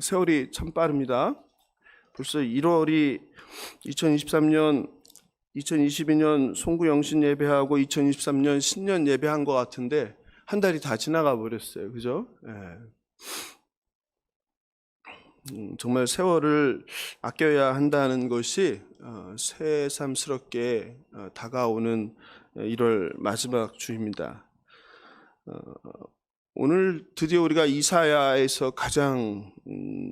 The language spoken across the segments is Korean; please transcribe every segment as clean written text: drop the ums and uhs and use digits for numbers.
세월이 참 빠릅니다. 벌써 1월이 2022년 송구영신 예배하고 2023년 신년 예배한 것 같은데 한 달이 다 지나가 버렸어요. 그죠? 정말 세월을 아껴야 한다는 것이 새삼스럽게 다가오는 1월 마지막 주입니다. 오늘 드디어 우리가 이사야에서 가장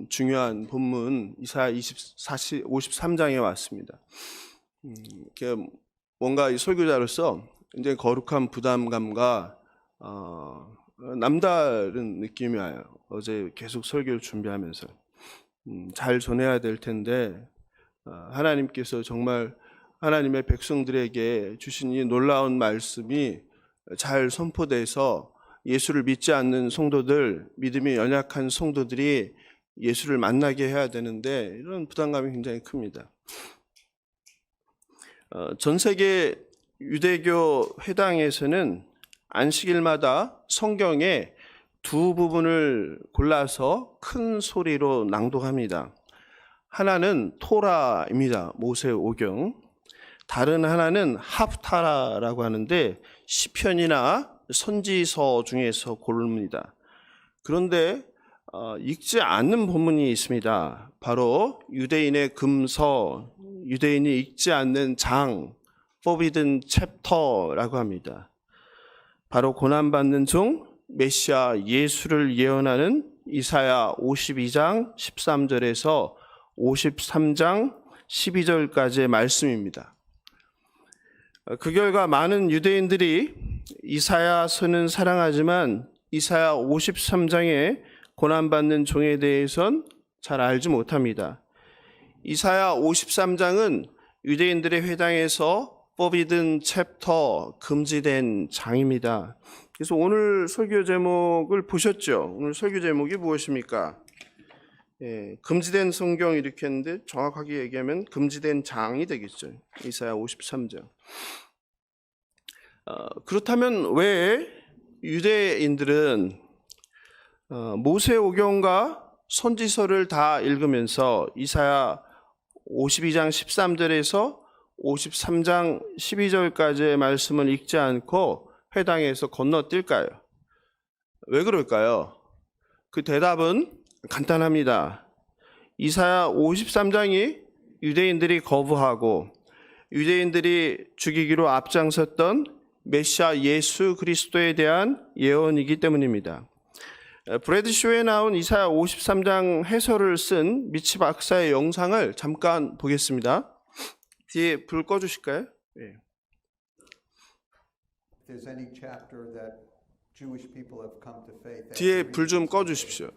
중요한 본문 이사야 53장에 왔습니다. 뭔가 이 설교자로서 굉장히 거룩한 부담감과 남다른 느낌이 와요. 어제 계속 설교를 준비하면서 잘 전해야 될 텐데 하나님께서 정말 하나님의 백성들에게 주신 이 놀라운 말씀이 잘 선포돼서 예수를 믿지 않는 성도들, 믿음이 연약한 성도들이 예수를 만나게 해야 되는데 이런 부담감이 굉장히 큽니다. 전 세계 유대교 회당에서는 안식일마다 성경의 두 부분을 골라서 큰 소리로 낭독합니다. 하나는 토라입니다. 모세오경. 다른 하나는 합타라라고 하는데 시편이나 선지서 중에서 고릅니다. 그런데 읽지 않는 본문이 있습니다. 바로 유대인의 금서, 유대인이 읽지 않는 장, Forbidden Chapter라고 합니다. 바로 고난받는 종 메시아 예수를 예언하는 이사야 52장 13절에서 53장 12절까지의 말씀입니다. 그 결과 많은 유대인들이 이사야서는 사랑하지만 이사야 53장의 고난받는 종에 대해선 잘 알지 못합니다. 이사야 53장은 유대인들의 회당에서 Forbidden Chapter, 금지된 장입니다. 그래서 오늘 설교 제목을 보셨죠? 오늘 설교 제목이 무엇입니까? 금지된 성경 이렇게 했는데 정확하게 얘기하면 금지된 장이 되겠죠. 이사야 53장. 그렇다면 왜 유대인들은 모세오경과 선지서를 다 읽으면서 이사야 52장 13절에서 53장 12절까지의 말씀을 읽지 않고 회당에서 건너뛸까요? 왜 그럴까요? 그 대답은 간단합니다. 이사야 53장이 유대인들이 거부하고 유대인들이 죽이기로 앞장섰던 메시아 예수 그리스도에 대한 예언이기 때문입니다. 브래드쇼에 나온 이사야 53장 해설을 쓴 미치 박사의 영상을 잠깐 보겠습니다. 뒤에 불 꺼주실까요? 네. 뒤에 불 좀 꺼주십시오.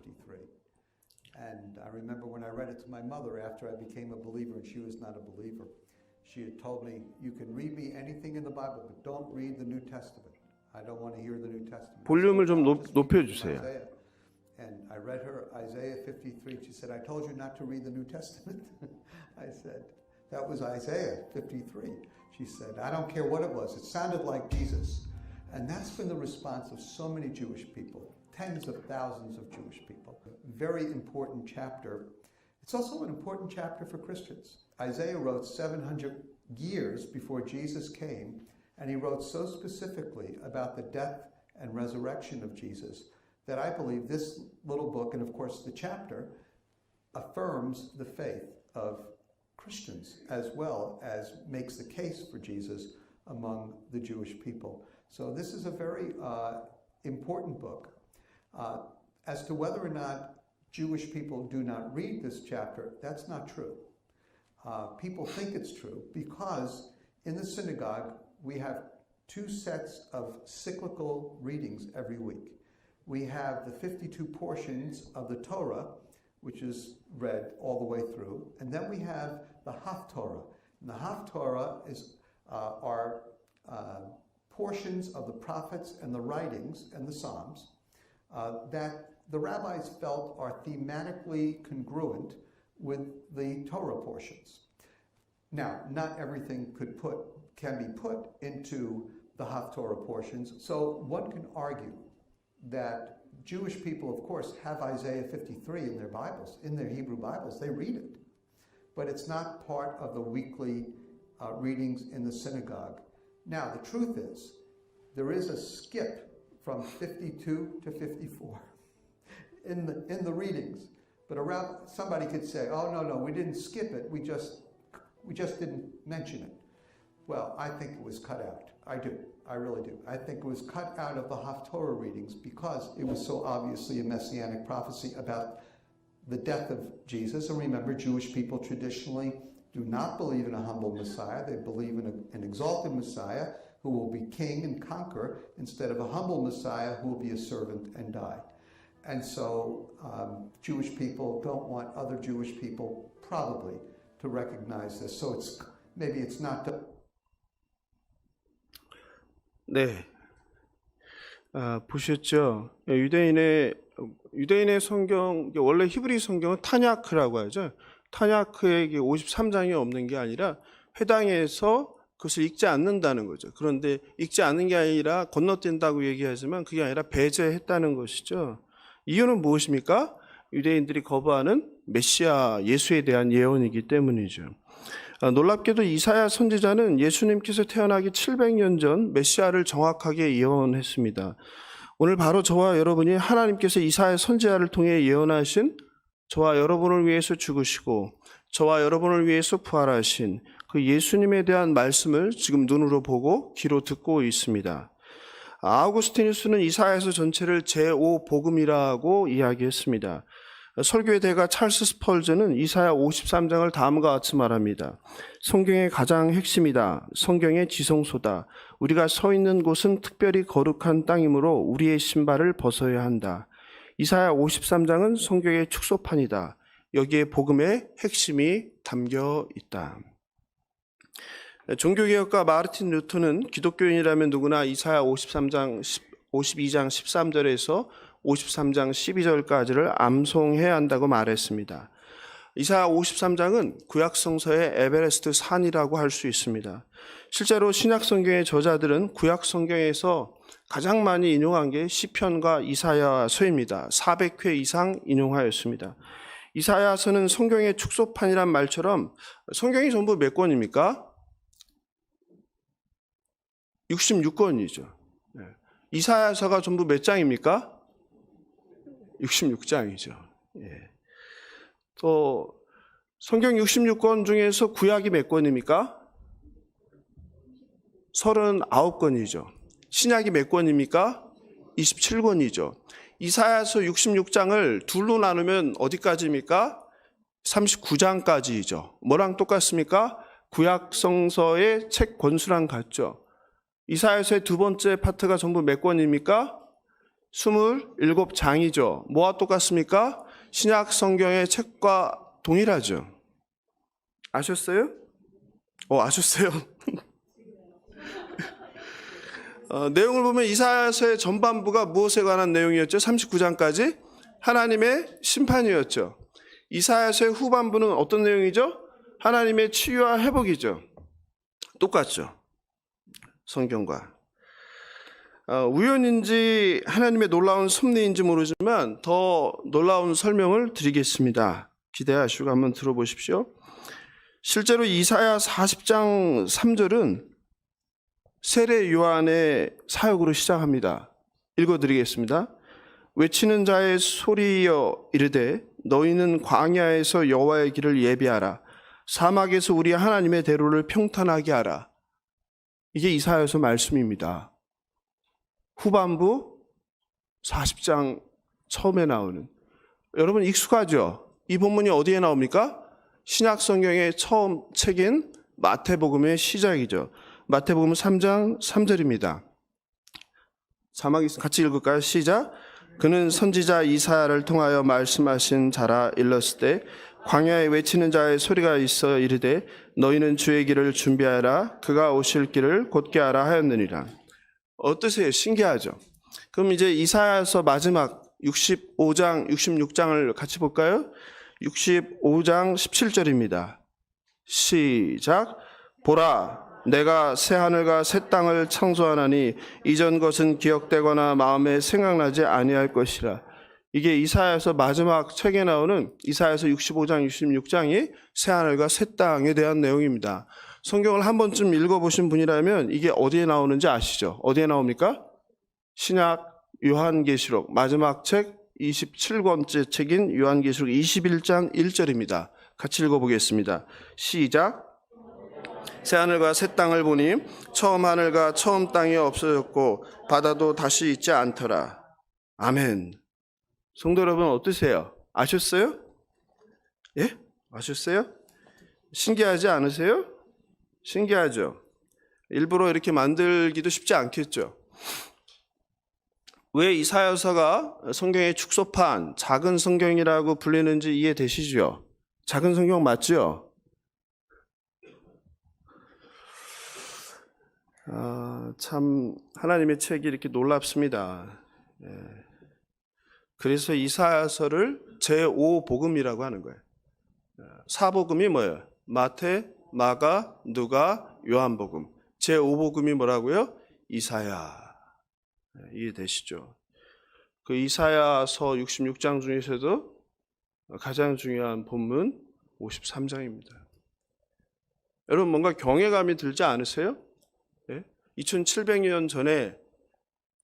And I remember when I read it to my mother after I became a believer and she was not a believer. She had told me, you can read me anything in the Bible, but don't read the New Testament. I don't want to hear the New Testament. 볼륨을 좀 높여주세요. And I read her Isaiah 53. She said, I told you not to read the New Testament. I said, that was Isaiah 53. She said, I don't care what it was. It sounded like Jesus. And that's been the response of so many Jewish people, tens of thousands of Jewish people. Very important chapter. It's also an important chapter for Christians. Isaiah wrote 700 years before Jesus came, and he wrote so specifically about the death and resurrection of Jesus that I believe this little book, and of course the chapter, affirms the faith of Christians as well as makes the case for Jesus among the Jewish people. So this is a very important book. As to whether or not Jewish people do not read this chapter, that's not true. People think it's true because in the synagogue we have two sets of cyclical readings every week. We have the 52 portions of the Torah, which is read all the way through, and then we have the Haftorah. And the Haftorah is our portions of the prophets and the writings and the Psalms that the rabbis felt are thematically congruent with the Torah portions. Now, not everything can be put into the Haftorah portions, so one can argue that Jewish people, of course, have Isaiah 53 in their Bibles, in their Hebrew Bibles. They read it. But it's not part of the weekly readings in the synagogue. Now, the truth is, there is a skip from 52 to 54 in the readings. But around, somebody could say, oh, no, we didn't skip it. We just didn't mention it. Well, I think it was cut out. I do. I really do. I think it was cut out of the Haftorah readings because it was so obviously a messianic prophecy about the death of Jesus. And remember, Jewish people traditionally do not believe in a humble Messiah. They believe in an exalted Messiah who will be king and conquer instead of a humble Messiah who will be a servant and die. And so Jewish people don't want other Jewish people probably to recognize this. So maybe it's not the 네, 보셨죠? 유대인의 성경, 원래 히브리 성경은 타냐크라고 하죠. 타냐크에 53장이 없는 게 아니라 회당에서 그것을 읽지 않는다는 거죠. 그런데 읽지 않는 게 아니라 건너뛴다고 얘기하지만 그게 아니라 배제했다는 것이죠. 이유는 무엇입니까? 유대인들이 거부하는 메시아 예수에 대한 예언이기 때문이죠. 놀랍게도 이사야 선지자는 예수님께서 태어나기 700년 전 메시아를 정확하게 예언했습니다. 오늘 바로 저와 여러분이 하나님께서 이사야 선지자를 통해 예언하신 저와 여러분을 위해서 죽으시고 저와 여러분을 위해서 부활하신 그 예수님에 대한 말씀을 지금 눈으로 보고 귀로 듣고 있습니다. 아우구스티누스는 이사야서 전체를 제5복음이라고 이야기했습니다. 설교의 대가 찰스 스펄전은 이사야 53장을 다음과 같이 말합니다. 성경의 가장 핵심이다. 성경의 지성소다. 우리가 서 있는 곳은 특별히 거룩한 땅이므로 우리의 신발을 벗어야 한다. 이사야 53장은 성경의 축소판이다. 여기에 복음의 핵심이 담겨 있다. 종교개혁가 마르틴 루터는 기독교인이라면 누구나 이사야 52장 13절에서 53장 12절까지를 암송해야 한다고 말했습니다. 이사야 53장은 구약성서의 에베레스트 산이라고 할 수 있습니다. 실제로 신약성경의 저자들은 구약성경에서 가장 많이 인용한 게 시편과 이사야서입니다. 400회 이상 인용하였습니다. 이사야서는 성경의 축소판이란 말처럼 성경이 전부 몇 권입니까? 66권이죠. 이사야서가 전부 몇 장입니까? 66장이죠. 또 성경 66권 중에서 구약이 몇 권입니까? 39권이죠. 신약이 몇 권입니까? 27권이죠. 이사야서 66장을 둘로 나누면 어디까지입니까? 39장까지이죠. 뭐랑 똑같습니까? 구약 성서의 책 권수랑 같죠. 이사야서의 두 번째 파트가 전부 몇 권입니까? 27장이죠. 뭐와 똑같습니까? 신약 성경의 책과 동일하죠. 아셨어요? 아셨어요? 내용을 보면 이사야서의 전반부가 무엇에 관한 내용이었죠? 39장까지 하나님의 심판이었죠. 이사야서의 후반부는 어떤 내용이죠? 하나님의 치유와 회복이죠. 똑같죠. 성경과. 우연인지 하나님의 놀라운 섭리인지 모르지만 더 놀라운 설명을 드리겠습니다. 기대하시고 한번 들어보십시오. 실제로 이사야 40장 3절은 세례 요한의 사역으로 시작합니다. 읽어드리겠습니다. 외치는 자의 소리여 이르되 너희는 광야에서 여호와의 길을 예비하라. 사막에서 우리 하나님의 대로를 평탄하게 하라. 이게 이사야서 말씀입니다. 후반부 40장 처음에 나오는, 여러분 익숙하죠? 이 본문이 어디에 나옵니까? 신약 성경의 처음 책인 마태복음의 시작이죠. 마태복음 3장 3절입니다. 자막이 같이 읽을까요? 시작. 그는 선지자 이사야를 통하여 말씀하신 자라 일렀을 때 광야에 외치는 자의 소리가 있어 이르되 너희는 주의 길을 준비하라. 그가 오실 길을 곧게 하라 하였느니라. 어떠세요? 신기하죠? 그럼 이제 이사야서 마지막 65장, 66장을 같이 볼까요? 65장 17절입니다. 시작. 보라, 내가 새 하늘과 새 땅을 창조하나니 이전 것은 기억되거나 마음에 생각나지 아니할 것이라. 이게 이사야서 마지막 책에 나오는 이사야서 65장, 66장이 새 하늘과 새 땅에 대한 내용입니다. 성경을 한 번쯤 읽어보신 분이라면 이게 어디에 나오는지 아시죠? 어디에 나옵니까? 신약 요한계시록 마지막 책 27권째 책인 요한계시록 21장 1절입니다. 같이 읽어보겠습니다. 시작. 새 하늘과 새 땅을 보니 처음 하늘과 처음 땅이 없어졌고 바다도 다시 있지 않더라. 아멘. 성도 여러분 어떠세요? 아셨어요? 예? 아셨어요? 신기하지 않으세요? 신기하죠? 일부러 이렇게 만들기도 쉽지 않겠죠? 왜 이사야서가 성경의 축소판, 작은 성경이라고 불리는지 이해되시죠? 작은 성경 맞죠? 참 하나님의 책이 이렇게 놀랍습니다. 그래서 이사야서를 제5복음이라고 하는 거예요. 사복음이 뭐예요? 마태, 마가, 누가, 요한복음. 제5복음이 뭐라고요? 이사야. 이해되시죠? 그 이사야서 66장 중에서도 가장 중요한 본문 53장입니다. 여러분 뭔가 경외감이 들지 않으세요? 2700년 전에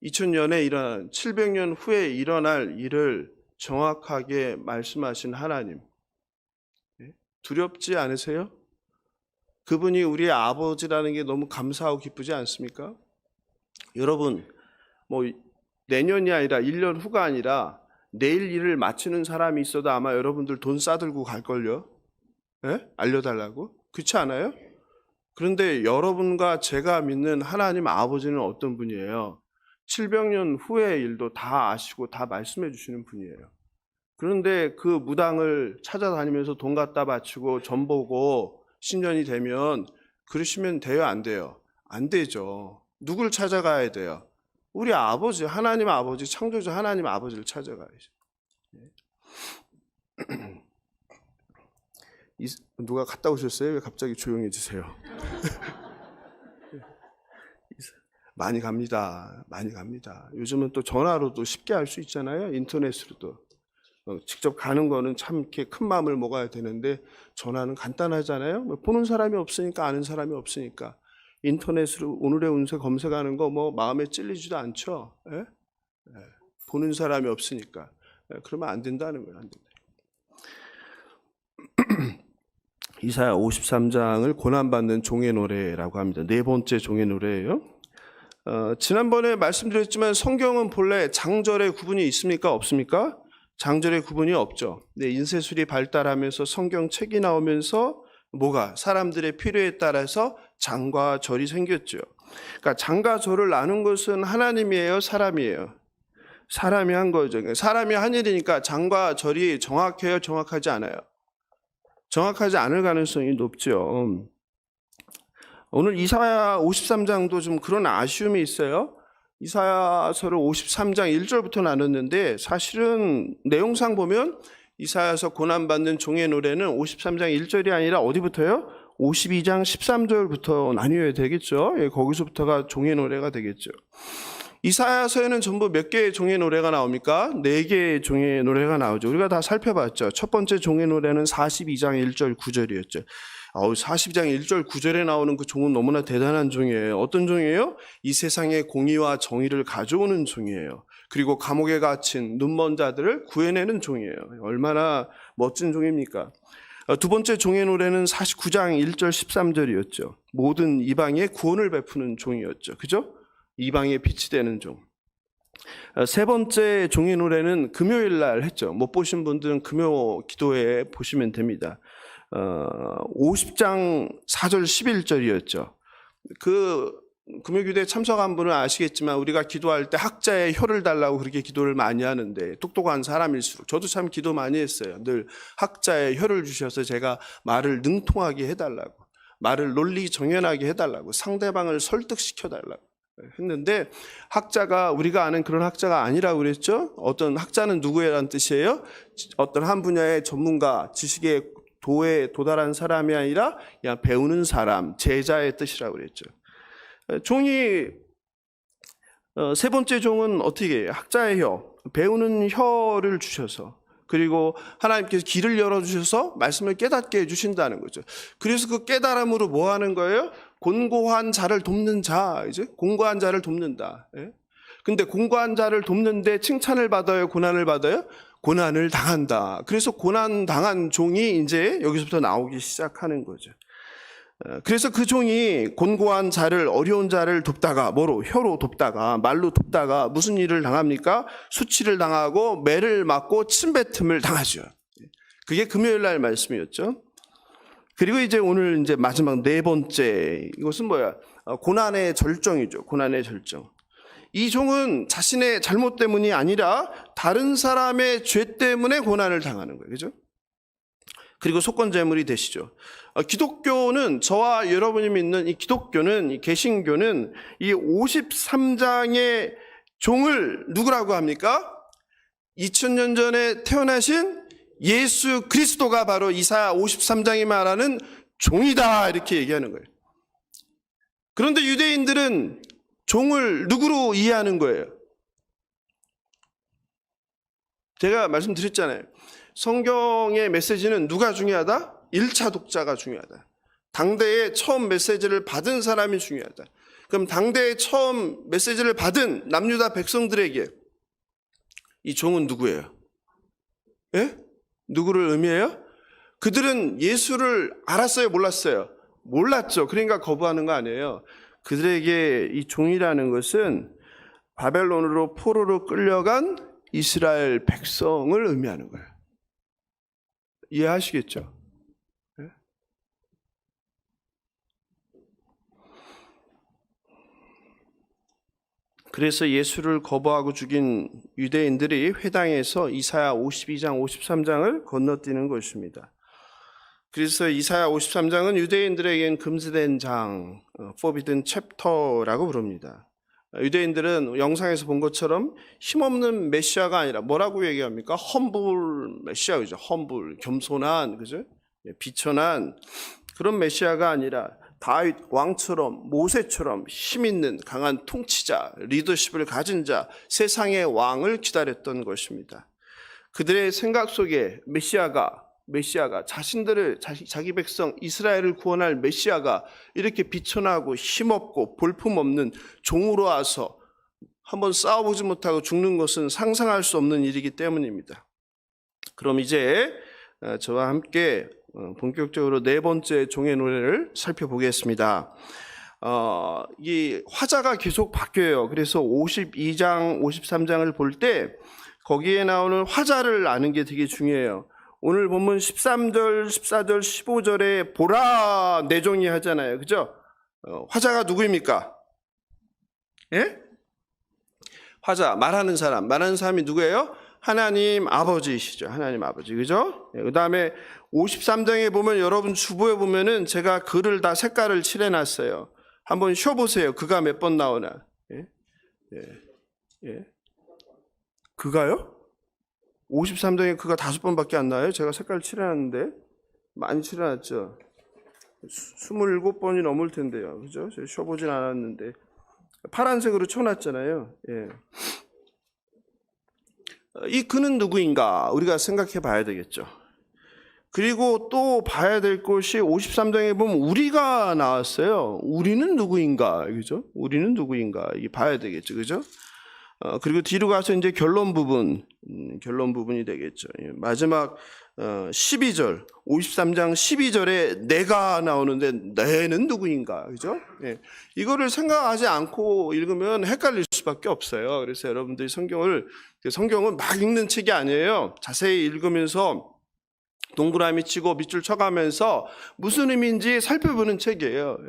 2000년에 일어난 700년 후에 일어날 일을 정확하게 말씀하신 하나님. 두렵지 않으세요? 그분이 우리의 아버지라는 게 너무 감사하고 기쁘지 않습니까? 여러분 뭐 내년이 아니라 1년 후가 아니라 내일 일을 마치는 사람이 있어도 아마 여러분들 돈 싸들고 갈걸요? 알려달라고? 그렇지 않아요? 그런데 여러분과 제가 믿는 하나님 아버지는 어떤 분이에요? 700년 후의 일도 다 아시고 다 말씀해 주시는 분이에요. 그런데 그 무당을 찾아다니면서 돈 갖다 바치고 전 보고 신년이 되면 그러시면 돼요? 안 돼요? 안 되죠. 누굴 찾아가야 돼요? 우리 아버지, 하나님 아버지, 창조자 하나님 아버지를 찾아가야죠. 누가 갔다 오셨어요? 왜 갑자기 조용해지세요? 많이 갑니다. 많이 갑니다. 요즘은 또 전화로도 쉽게 할 수 있잖아요. 인터넷으로도. 직접 가는 거는 참 이렇게 큰 마음을 먹어야 되는데 전화는 간단하잖아요. 보는 사람이 없으니까 아는 사람이 없으니까 인터넷으로 오늘의 운세 검색하는 거 뭐 마음에 찔리지도 않죠. 보는 사람이 없으니까. 그러면 안 된다는 거예요. 안 된다. 이사야 53장을 고난받는 종의 노래라고 합니다. 네 번째 종의 노래예요. 지난번에 말씀드렸지만 성경은 본래 장절의 구분이 있습니까? 없습니까? 장절의 구분이 없죠. 인쇄술이 발달하면서 성경책이 나오면서 뭐가 사람들의 필요에 따라서 장과 절이 생겼죠. 그러니까 장과 절을 나눈 것은 하나님이에요, 사람이에요? 사람이 한 거죠. 사람이 한 일이니까 장과 절이 정확해요, 정확하지 않아요? 정확하지 않을 가능성이 높죠. 오늘 이사야 53장도 좀 그런 아쉬움이 있어요. 이사야서를 53장 1절부터 나눴는데 사실은 내용상 보면 이사야서 고난받는 종의 노래는 53장 1절이 아니라 어디부터요? 52장 13절부터 나뉘어야 되겠죠. 거기서부터가 종의 노래가 되겠죠. 이사야서에는 전부 몇 개의 종의 노래가 나옵니까? 4개의 종의 노래가 나오죠. 우리가 다 살펴봤죠. 첫 번째 종의 노래는 42장 1절 9절이었죠. 42장 1절 9절에 나오는 그 종은 너무나 대단한 종이에요. 어떤 종이에요? 이 세상의 공의와 정의를 가져오는 종이에요. 그리고 감옥에 갇힌 눈먼 자들을 구해내는 종이에요. 얼마나 멋진 종입니까? 두 번째 종의 노래는 49장 1절 13절이었죠. 모든 이방에 구원을 베푸는 종이었죠. 그죠? 이방의 빛이 되는 종. 세 번째 종의 노래는 금요일 날 했죠. 못 보신 분들은 금요 기도회 보시면 됩니다. 50장 4절 11절이었죠. 그 금요기도에 참석한 분은 아시겠지만 우리가 기도할 때 학자의 혀를 달라고 그렇게 기도를 많이 하는데 똑똑한 사람일수록 저도 참 기도 많이 했어요. 늘 학자의 혀를 주셔서 제가 말을 능통하게 해달라고, 말을 논리정연하게 해달라고, 상대방을 설득시켜달라고 했는데 학자가 우리가 아는 그런 학자가 아니라고 그랬죠. 어떤 학자는 누구라는 뜻이에요? 어떤 한 분야의 전문가, 지식의 도에 도달한 사람이 아니라 그냥 배우는 사람, 제자의 뜻이라고 그랬죠. 종이 세 번째 종은 어떻게 해요? 학자의 혀, 배우는 혀를 주셔서, 그리고 하나님께서 길을 열어주셔서 말씀을 깨닫게 해주신다는 거죠. 그래서 그 깨달음으로 뭐 하는 거예요? 곤고한 자를 돕는 자, 이제 공고한 자를 돕는다. 예? 근데 공고한 자를 돕는데 칭찬을 받아요? 고난을 받아요? 고난을 당한다. 그래서 고난 당한 종이 이제 여기서부터 나오기 시작하는 거죠. 그래서 그 종이 곤고한 자를, 어려운 자를 돕다가, 뭐로? 혀로 돕다가, 말로 돕다가 무슨 일을 당합니까? 수치를 당하고 매를 맞고 침뱉음을 당하죠. 그게 금요일 날 말씀이었죠. 그리고 이제 오늘 이제 마지막 네 번째, 이것은 뭐야? 고난의 절정이죠. 고난의 절정. 이 종은 자신의 잘못 때문이 아니라 다른 사람의 죄 때문에 고난을 당하는 거예요. 그죠? 그리고 속건제물이 되시죠. 기독교는, 저와 여러분이 믿는 이 기독교는, 이 개신교는 이 53장의 종을 누구라고 합니까? 2000년 전에 태어나신 예수 그리스도가 바로 이사야 53장이 말하는 종이다, 이렇게 얘기하는 거예요. 그런데 유대인들은 종을 누구로 이해하는 거예요? 제가 말씀드렸잖아요. 성경의 메시지는 누가 중요하다? 1차 독자가 중요하다. 당대에 처음 메시지를 받은 사람이 중요하다. 그럼 당대에 처음 메시지를 받은 남유다 백성들에게 이 종은 누구예요? 예? 누구를 의미해요? 그들은 예수를 알았어요? 몰랐어요? 몰랐죠. 그러니까 거부하는 거 아니에요. 그들에게 이 종이라는 것은 바벨론으로 포로로 끌려간 이스라엘 백성을 의미하는 거예요. 이해하시겠죠? 네? 그래서 예수를 거부하고 죽인 유대인들이 회당에서 이사야 52장, 53장을 건너뛰는 것입니다. 그래서 이사야 53장은 유대인들에겐 금지된 장, forbidden chapter라고 부릅니다. 유대인들은 영상에서 본 것처럼 힘없는 메시아가 아니라 뭐라고 얘기합니까? humble 메시아, 그죠? humble, 겸손한, 그죠? 비천한 그런 메시아가 아니라 다윗 왕처럼, 모세처럼 힘 있는 강한 통치자, 리더십을 가진 자, 세상의 왕을 기다렸던 것입니다. 그들의 생각 속에 메시아가 자신들을, 자기 백성 이스라엘을 구원할 메시아가 이렇게 비천하고 힘없고 볼품없는 종으로 와서 한번 싸워보지 못하고 죽는 것은 상상할 수 없는 일이기 때문입니다. 그럼 이제 저와 함께 본격적으로 네 번째 종의 노래를 살펴보겠습니다. 이 화자가 계속 바뀌어요. 그래서 52장, 53장을 볼 때 거기에 나오는 화자를 아는 게 되게 중요해요. 오늘 본문 13절, 14절, 15절에 보라 내 종이 하잖아요. 그죠? 화자가 누구입니까? 예? 화자, 말하는 사람이 누구예요? 하나님 아버지이시죠. 하나님 아버지. 그죠? 그 다음에 53장에 보면 여러분 주보에 보면은 제가 글을 다 색깔을 칠해놨어요. 한번 쉬어보세요. 그가 몇 번 나오나. 예? 예. 예. 그가요? 53장에 그가 5번밖에 안 나와요. 제가 색깔 칠해놨는데. 많이 칠해놨죠. 27번이 넘을 텐데요. 그죠? 제가 쉬어보진 않았는데. 파란색으로 쳐놨잖아요. 예. 이 그는 누구인가 우리가 생각해 봐야 되겠죠. 그리고 또 봐야 될 것이 53장에 보면 우리가 나왔어요. 우리는 누구인가, 그죠? 우리는 누구인가 이 봐야 되겠죠, 그죠? 그리고 뒤로 가서 이제 결론 부분이 되겠죠. 마지막 12절, 53장 12절에 내가 나오는데 내는 누구인가, 그죠? 예. 이거를 생각하지 않고 읽으면 헷갈릴 수밖에 없어요. 그래서 여러분들이 성경은 막 읽는 책이 아니에요. 자세히 읽으면서 동그라미 치고 밑줄 쳐가면서 무슨 의미인지 살펴보는 책이에요. 예.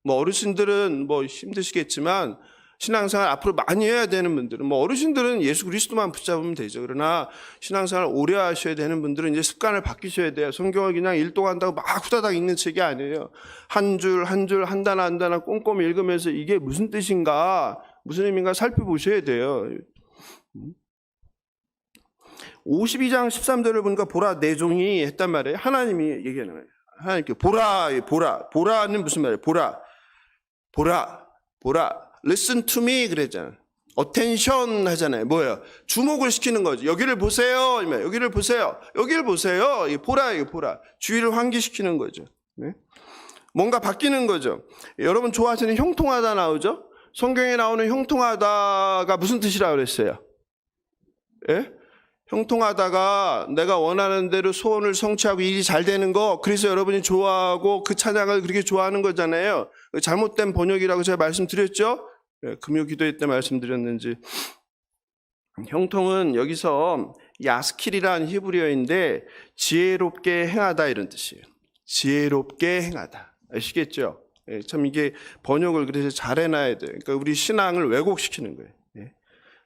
뭐 어르신들은 뭐 힘드시겠지만 신앙생활 앞으로 많이 해야 되는 분들은, 뭐 어르신들은 예수 그리스도만 붙잡으면 되죠. 그러나 신앙생활 오래 하셔야 되는 분들은 이제 습관을 바뀌셔야 돼요. 성경을 그냥 읽도간다고 막 후다닥 읽는 책이 아니에요. 한 줄 한 줄, 한 단어 한 단어 꼼꼼히 읽으면서 이게 무슨 뜻인가, 무슨 의미인가 살펴보셔야 돼요. 52장 13절을 보니까 보라 내 종이 했단 말이에요. 하나님이 얘기하는 거예요. 하나님께 보라는 무슨 말이에요? 보라. Listen to me 그랬잖아요. attention 하잖아요. 뭐예요? 주목을 시키는 거죠. 여기를 보세요. 여기를 보세요. 이 보라. 주의를 환기시키는 거죠. 네? 뭔가 바뀌는 거죠. 여러분 좋아하시는 형통하다 나오죠? 성경에 나오는 형통하다가 무슨 뜻이라고 그랬어요? 예? 형통하다가 내가 원하는 대로 소원을 성취하고 일이 잘 되는 거, 그래서 여러분이 좋아하고 그 찬양을 그렇게 좋아하는 거잖아요. 잘못된 번역이라고 제가 말씀드렸죠? 예, 금요 기도회 때 말씀드렸는지. 형통은 여기서 야스킬이라는 히브리어인데 지혜롭게 행하다 이런 뜻이에요. 지혜롭게 행하다. 아시겠죠? 예, 참 이게 번역을 그래서 잘 해놔야 돼요. 그러니까 우리 신앙을 왜곡시키는 거예요. 예.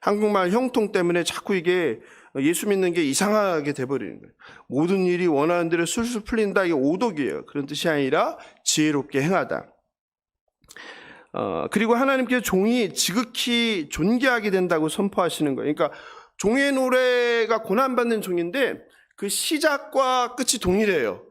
한국말 형통 때문에 자꾸 이게 예수 믿는 게 이상하게 돼버리는 거예요. 모든 일이 원하는 대로 술술 풀린다. 이게 오독이에요. 그런 뜻이 아니라 지혜롭게 행하다. 그리고 하나님께 종이 지극히 존귀하게 된다고 선포하시는 거예요. 그러니까 종의 노래가 고난받는 종인데 그 시작과 끝이 동일해요.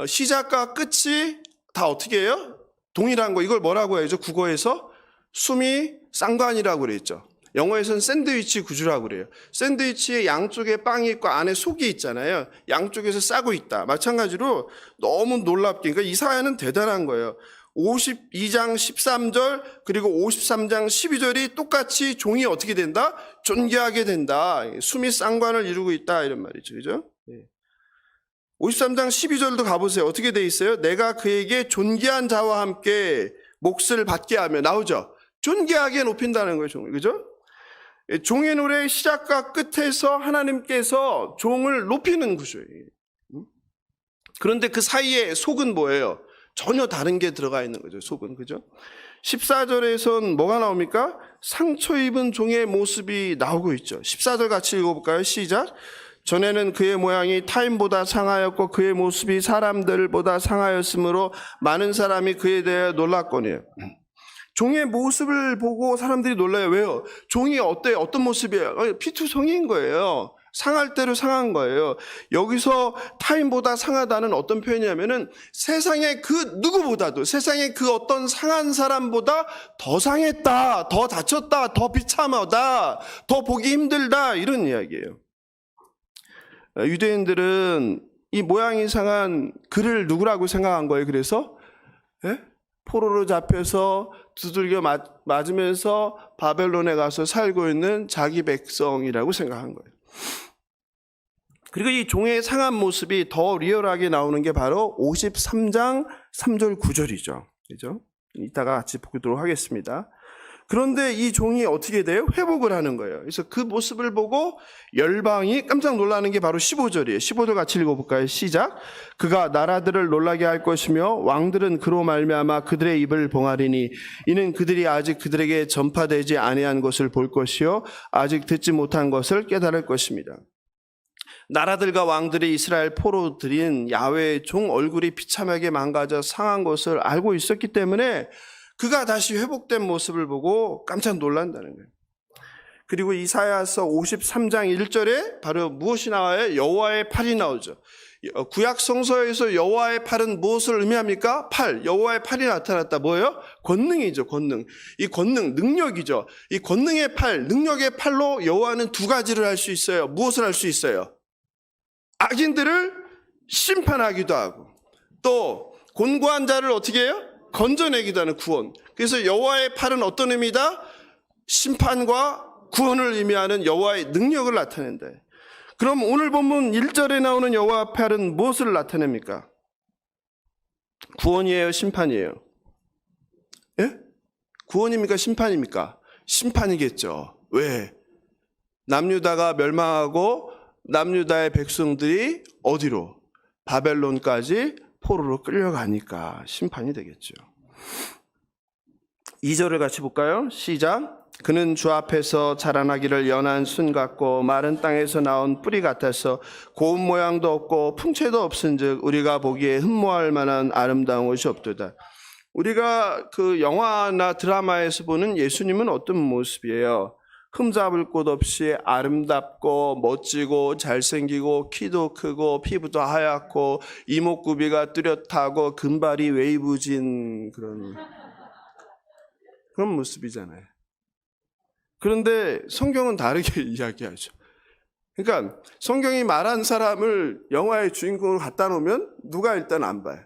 시작과 끝이 다 어떻게 해요? 동일한 거. 이걸 뭐라고 해야죠? 국어에서 숨이 쌍관이라고 그랬죠. 영어에서는 샌드위치 구조라고 그래요. 샌드위치에 양쪽에 빵이 있고 안에 속이 있잖아요. 양쪽에서 싸고 있다. 마찬가지로 너무 놀랍게. 그러니까 이 사연은 대단한 거예요. 52장 13절 그리고 53장 12절이 똑같이 종이 어떻게 된다? 존귀하게 된다. 숨이 쌍관을 이루고 있다. 이런 말이죠. 그죠? 53장 12절도 가보세요. 어떻게 돼 있어요? 내가 그에게 존귀한 자와 함께 몫을 받게 하며 나오죠. 존귀하게 높인다는 거예요. 종을. 그죠? 종의 노래의 시작과 끝에서 하나님께서 종을 높이는 구조예요. 그런데 그 사이에 속은 뭐예요? 전혀 다른 게 들어가 있는 거죠. 속은. 그죠? 14절에선 뭐가 나옵니까? 상처 입은 종의 모습이 나오고 있죠. 14절 같이 읽어볼까요? 시작. 전에는 그의 모양이 타인보다 상하였고 그의 모습이 사람들보다 상하였으므로 많은 사람이 그에 대해 놀랐거니와. 종의 모습을 보고 사람들이 놀라요. 왜요? 종이 어때요? 어떤 모습이에요? 피투성이인 거예요. 상할 대로 상한 거예요. 여기서 타인보다 상하다는 어떤 표현이냐면은 세상의 그 누구보다도 세상의 그 어떤 상한 사람보다 더 상했다, 더 다쳤다, 더 비참하다, 더 보기 힘들다 이런 이야기예요. 유대인들은 이 모양이 상한 그를 누구라고 생각한 거예요. 그래서 포로로 잡혀서 두들겨 맞으면서 바벨론에 가서 살고 있는 자기 백성이라고 생각한 거예요. 그리고 이 종의 상한 모습이 더 리얼하게 나오는 게 바로 53장 3절 9절이죠. 그죠? 이따가 같이 보도록 하겠습니다. 그런데 이 종이 어떻게 돼요? 회복을 하는 거예요. 그래서 그 모습을 보고 열방이 깜짝 놀라는 게 바로 15절이에요. 15절 같이 읽어볼까요? 시작. 그가 나라들을 놀라게 할 것이며 왕들은 그로 말미암아 그들의 입을 봉하리니 이는 그들이 아직 그들에게 전파되지 아니한 것을 볼 것이요 아직 듣지 못한 것을 깨달을 것입니다. 나라들과 왕들이 이스라엘 포로 들인 야훼의 종 얼굴이 비참하게 망가져 상한 것을 알고 있었기 때문에 그가 다시 회복된 모습을 보고 깜짝 놀란다는 거예요. 그리고 이사야서 53장 1절에 바로 무엇이 나와요? 여호와의 팔이 나오죠. 구약 성서에서 여호와의 팔은 무엇을 의미합니까? 팔. 여호와의 팔이 나타났다. 뭐예요? 권능이죠. 권능. 이 권능, 능력이죠. 이 권능의 팔, 능력의 팔로 여호와는 두 가지를 할 수 있어요. 무엇을 할 수 있어요? 악인들을 심판하기도 하고 또 곤고한 자를 어떻게 해요? 건져내기도 하는 구원. 그래서 여호와의 팔은 어떤 의미다? 심판과 구원을 의미하는 여호와의 능력을 나타낸다. 그럼 오늘 본문 1절에 나오는 여호와의 팔은 무엇을 나타냅니까? 구원이에요? 심판이에요? 예? 구원입니까? 심판입니까? 심판이겠죠. 왜? 남유다가 멸망하고 남유다의 백성들이 어디로? 바벨론까지 포로로 끌려가니까 심판이 되겠죠. 2절을 같이 볼까요? 시작. 그는 주 앞에서 자라나기를 연한 순 같고 마른 땅에서 나온 뿌리 같아서 고운 모양도 없고 풍채도 없은즉 우리가 보기에 흠모할 만한 아름다운 것이 없도다. 우리가 그 영화나 드라마에서 보는 예수님은 어떤 모습이에요? 흠잡을 곳 없이 아름답고 멋지고 잘생기고 키도 크고 피부도 하얗고 이목구비가 뚜렷하고 금발이 웨이브진 그런 모습이잖아요. 그런데 성경은 다르게 이야기하죠. 그러니까 성경이 말한 사람을 영화의 주인공으로 갖다 놓으면 누가 일단 안 봐요.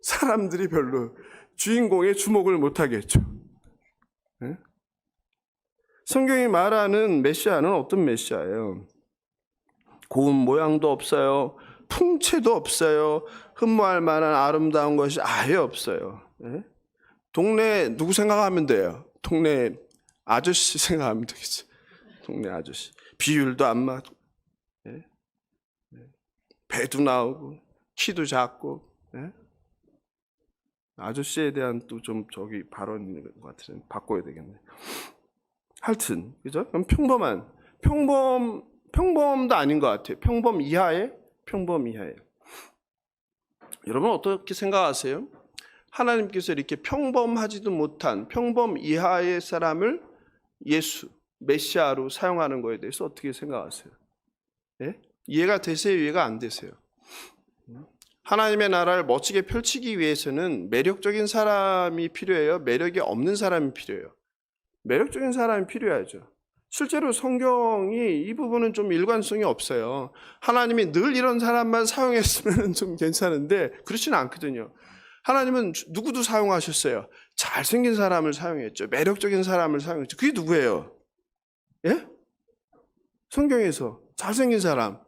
사람들이 별로 주인공에 주목을 못 하겠죠. 네? 성경이 말하는 메시아는 어떤 메시아예요? 고운 모양도 없어요. 풍채도 없어요. 흠모할 만한 아름다운 것이 아예 없어요. 네? 동네 누구 생각하면 돼요? 동네 아저씨 생각하면 되겠죠. 동네 아저씨. 비율도 안 맞고, 네? 배도 나오고, 키도 작고, 네? 아저씨에 대한 또 좀 저기 발언 있는 것 같아서 바꿔야 되겠네. 하여튼, 그죠? 그럼 평범도 아닌 것 같아요. 평범 이하에. 여러분 어떻게 생각하세요? 하나님께서 이렇게 평범하지도 못한 평범 이하의 사람을 예수, 메시아로 사용하는 거에 대해서 어떻게 생각하세요? 예? 이해가 되세요? 이해가 안 되세요? 하나님의 나라를 멋지게 펼치기 위해서는 매력적인 사람이 필요해요? 매력이 없는 사람이 필요해요? 매력적인 사람이 필요하죠. 실제로 성경이 이 부분은 좀 일관성이 없어요. 하나님이 늘 이런 사람만 사용했으면 좀 괜찮은데 그렇지는 않거든요. 하나님은 누구도 사용하셨어요. 잘생긴 사람을 사용했죠. 매력적인 사람을 사용했죠. 그게 누구예요? 예? 성경에서 잘생긴 사람,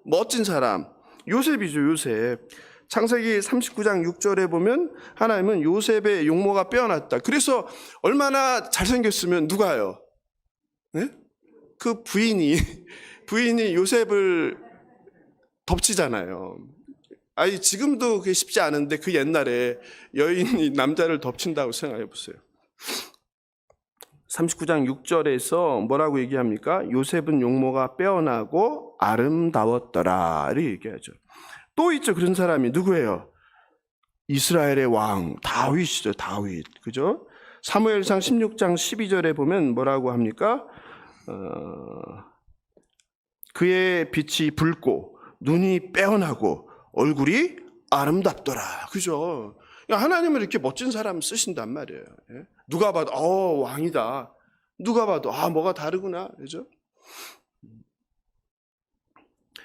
멋진 사람, 요셉이죠. 요셉. 창세기 39장 6절에 보면 하나님은 요셉의 용모가 빼어났다. 그래서 얼마나 잘생겼으면 누가요? 네? 그 부인이 요셉을 덮치잖아요. 아니 지금도 그게 쉽지 않은데 그 옛날에 여인이 남자를 덮친다고 생각해 보세요. 39장 6절에서 뭐라고 얘기합니까? 요셉은 용모가 빼어나고 아름다웠더라 이렇게 얘기하죠. 또 있죠. 그런 사람이 누구예요? 이스라엘의 왕 다윗이죠. 다윗. 그죠? 사무엘상 16장 12절에 보면 뭐라고 합니까? 그의 빛이 붉고 눈이 빼어나고 얼굴이 아름답더라. 그죠? 하나님은 이렇게 멋진 사람 쓰신단 말이에요. 누가 봐도 왕이다. 누가 봐도 뭐가 다르구나. 그죠?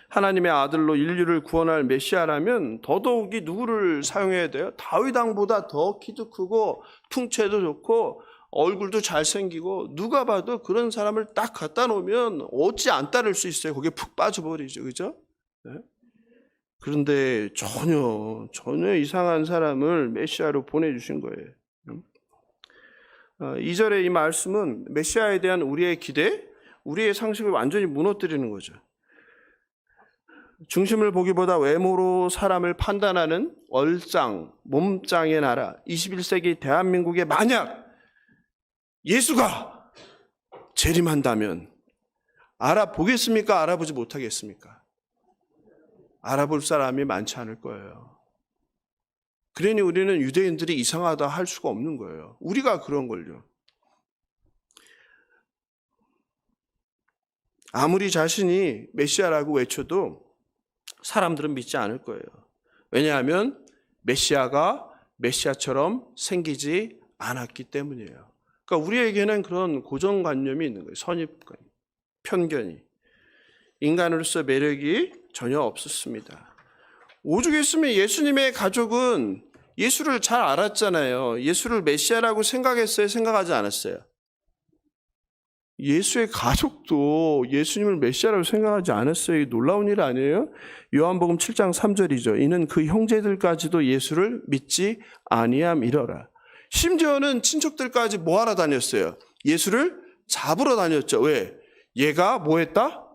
하나님의 아들로 인류를 구원할 메시아라면 더더욱이 누구를 사용해야 돼요? 다윗 왕보다 더 키도 크고 풍채도 좋고 얼굴도 잘생기고 누가 봐도 그런 사람을 딱 갖다 놓으면 어찌 안 따를 수 있어요. 거기에 푹 빠져버리죠. 그죠? 네? 그런데 전혀 이상한 사람을 메시아로 보내주신 거예요. 2절의 이 말씀은 메시아에 대한 우리의 기대, 우리의 상식을 완전히 무너뜨리는 거죠. 중심을 보기보다 외모로 사람을 판단하는 얼짱, 몸짱의 나라, 21세기 대한민국에 만약 예수가 재림한다면 알아보겠습니까? 알아보지 못하겠습니까? 알아볼 사람이 많지 않을 거예요. 그러니 우리는 유대인들이 이상하다 할 수가 없는 거예요. 우리가 그런 걸요. 아무리 자신이 메시아라고 외쳐도 사람들은 믿지 않을 거예요. 왜냐하면 메시아가 메시아처럼 생기지 않았기 때문이에요. 그러니까 우리에게는 그런 고정관념이 있는 거예요. 선입관, 편견이. 인간으로서 매력이 전혀 없었습니다. 오죽했으면 예수님의 가족은 예수를 잘 알았잖아요. 예수를 메시아라고 생각했어요? 생각하지 않았어요? 예수의 가족도 예수님을 메시아라고 생각하지 않았어요. 이게 놀라운 일 아니에요? 요한복음 7장 3절이죠. 이는 그 형제들까지도 예수를 믿지 아니함이러라. 심지어는 친척들까지 뭐하러 다녔어요? 예수를 잡으러 다녔죠. 왜? 얘가 뭐했다?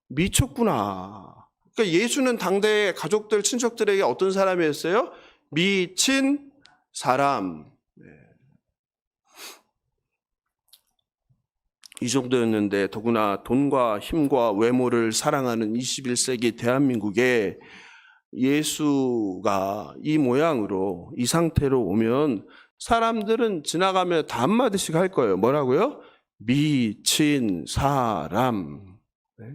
미쳤구나. 그러니까 예수는 당대의 가족들, 친척들에게 어떤 사람이었어요? 미친 사람. 이 정도였는데 더구나 돈과 힘과 외모를 사랑하는 21세기 대한민국에 예수가 이 모양으로 이 상태로 오면 사람들은 지나가며 다 한마디씩 할 거예요. 뭐라고요? 미친 사람. 네?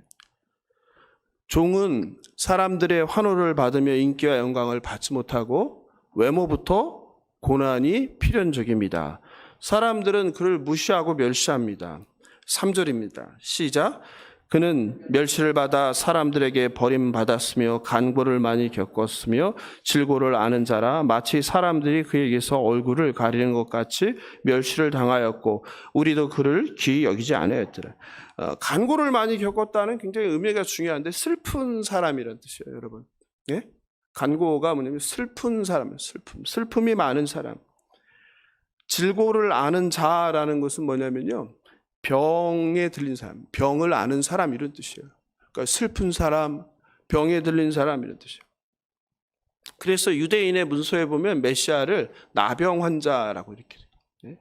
종은 사람들의 환호를 받으며 인기와 영광을 받지 못하고 외모부터 고난이 필연적입니다. 사람들은 그를 무시하고 멸시합니다. 3절입니다. 시작. 그는 멸시를 받아 사람들에게 버림받았으며 간고를 많이 겪었으며 질고를 아는 자라 마치 사람들이 그에게서 얼굴을 가리는 것 같이 멸시를 당하였고 우리도 그를 귀히 여기지 않았더라. 간고를 많이 겪었다는 굉장히 의미가 중요한데 슬픈 사람이라는 뜻이에요, 여러분. 예? 간고가 뭐냐면 슬픈 사람, 슬픔이 많은 사람. 질고를 아는 자라는 것은 뭐냐면요. 병에 들린 사람, 병을 아는 사람 이런 뜻이에요. 그러니까 슬픈 사람, 병에 들린 사람 이런 뜻이에요. 그래서 유대인의 문서에 보면 메시아를 나병 환자라고 이렇게 돼요.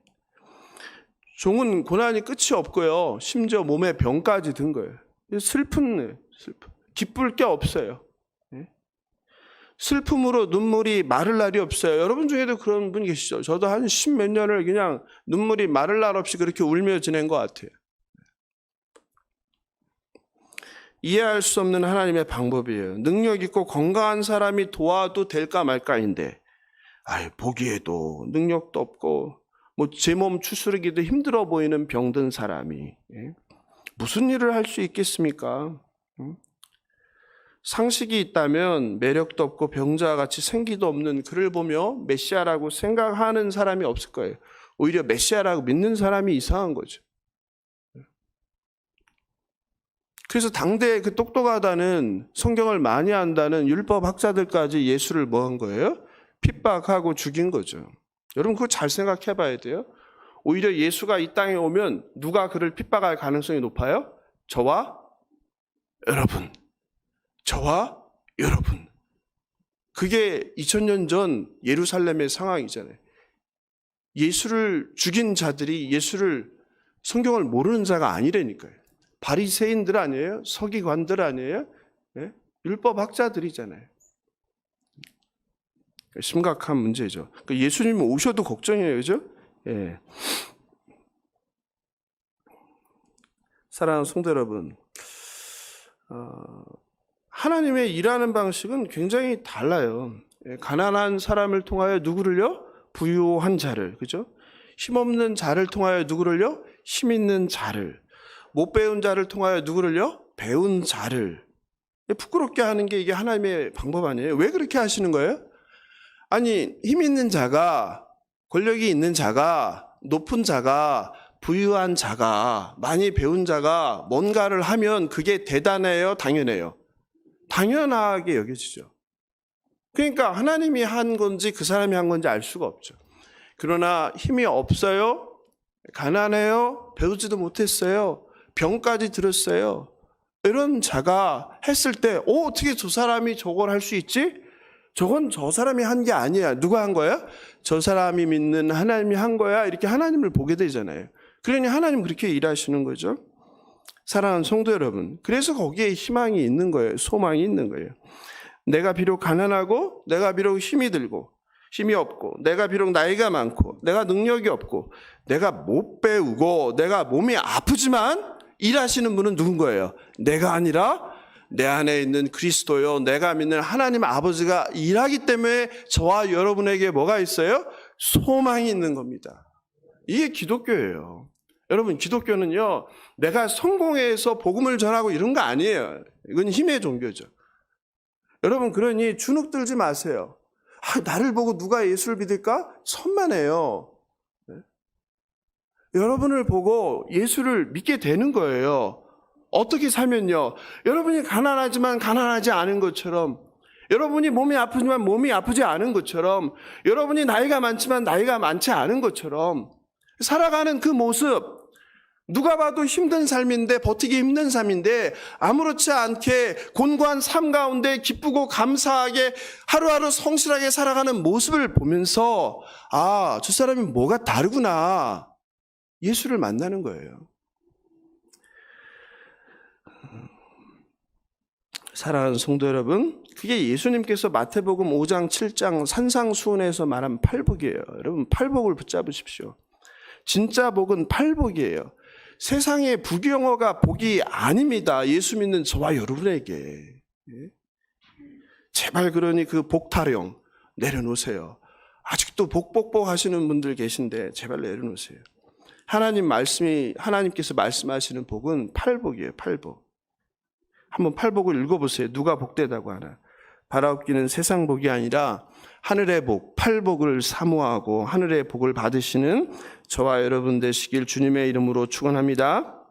종은 고난이 끝이 없고요. 심지어 몸에 병까지 든 거예요. 슬픈. 기쁠 게 없어요. 슬픔으로 눈물이 마를 날이 없어요. 여러분 중에도 그런 분 계시죠? 저도 한 10몇 년을 그냥 눈물이 마를 날 없이 그렇게 울며 지낸 것 같아요. 이해할 수 없는 하나님의 방법이에요. 능력 있고 건강한 사람이 도와도 될까 말까인데, 보기에도 능력도 없고 제 몸 추스르기도 힘들어 보이는 병든 사람이 무슨 일을 할 수 있겠습니까? 상식이 있다면 매력도 없고 병자와 같이 생기도 없는 그를 보며 메시아라고 생각하는 사람이 없을 거예요. 오히려 메시아라고 믿는 사람이 이상한 거죠. 그래서 당대에 그 똑똑하다는, 성경을 많이 안다는 율법 학자들까지 예수를 뭐 한 거예요? 핍박하고 죽인 거죠. 여러분 그거 잘 생각해 봐야 돼요. 오히려 예수가 이 땅에 오면 누가 그를 핍박할 가능성이 높아요? 저와 여러분. 그게 2000년 전 예루살렘의 상황이잖아요. 예수를 죽인 자들이 예수를, 성경을 모르는 자가 아니라니까요. 바리새인들 아니에요? 서기관들 아니에요? 네? 율법학자들이잖아요. 심각한 문제죠. 예수님 오셔도 걱정이에요, 그죠? 예. 사랑하는 성도 여러분, 하나님의 일하는 방식은 굉장히 달라요. 가난한 사람을 통하여 누구를요? 부유한 자를, 그죠? 힘없는 자를 통하여 누구를요? 힘 있는 자를. 못 배운 자를 통하여 누구를요? 배운 자를. 부끄럽게 하는 게 이게 하나님의 방법 아니에요? 왜 그렇게 하시는 거예요? 아니, 힘 있는 자가, 권력이 있는 자가, 높은 자가, 부유한 자가, 많이 배운 자가 뭔가를 하면 그게 대단해요? 당연해요? 당연하게 여겨지죠. 그러니까 하나님이 한 건지 그 사람이 한 건지 알 수가 없죠. 그러나 힘이 없어요? 가난해요? 배우지도 못했어요? 병까지 들었어요? 이런 자가 했을 때 어떻게 저 사람이 저걸 할 수 있지? 저건 저 사람이 한 게 아니야. 누가 한 거야? 저 사람이 믿는 하나님이 한 거야. 이렇게 하나님을 보게 되잖아요. 그러니 하나님 그렇게 일하시는 거죠. 사랑하는 성도 여러분, 그래서 거기에 희망이 있는 거예요. 소망이 있는 거예요. 내가 비록 가난하고, 내가 비록 힘이 들고, 힘이 없고, 내가 비록 나이가 많고, 내가 능력이 없고, 내가 못 배우고, 내가 몸이 아프지만 일하시는 분은 누군 거예요? 내가 아니라 내 안에 있는 그리스도요, 내가 믿는 하나님 아버지가 일하기 때문에 저와 여러분에게 뭐가 있어요? 소망이 있는 겁니다. 이게 기독교예요. 여러분, 기독교는요, 내가 성공해서 복음을 전하고 이런 거 아니에요. 이건 힘의 종교죠. 여러분, 그러니 주눅 들지 마세요. 나를 보고 누가 예수를 믿을까? 천만에요. 네? 여러분을 보고 예수를 믿게 되는 거예요. 어떻게 살면요? 여러분이 가난하지만 가난하지 않은 것처럼, 여러분이 몸이 아프지만 몸이 아프지 않은 것처럼, 여러분이 나이가 많지만 나이가 많지 않은 것처럼 살아가는 그 모습, 누가 봐도 힘든 삶인데, 버티기 힘든 삶인데 아무렇지 않게 곤고한 삶 가운데 기쁘고 감사하게 하루하루 성실하게 살아가는 모습을 보면서 저 사람이 뭐가 다르구나, 예수를 만나는 거예요. 사랑하는 성도 여러분, 그게 예수님께서 마태복음 5장 7장 산상수훈에서 말한 팔복이에요. 여러분, 팔복을 붙잡으십시오. 진짜 복은 팔복이에요. 세상의 부귀영화가 복이 아닙니다. 예수 믿는 저와 여러분에게. 예? 제발 그러니 그 복타령 내려놓으세요. 아직도 복복복 하시는 분들 계신데 제발 내려놓으세요. 하나님께서 말씀하시는 복은 팔복이에요. 팔복. 한번 팔복을 읽어보세요. 누가 복되다고 하나. 바라옵기는 세상 복이 아니라 하늘의 복, 팔복을 사모하고 하늘의 복을 받으시는 저와 여러분 되시길 주님의 이름으로 축원합니다.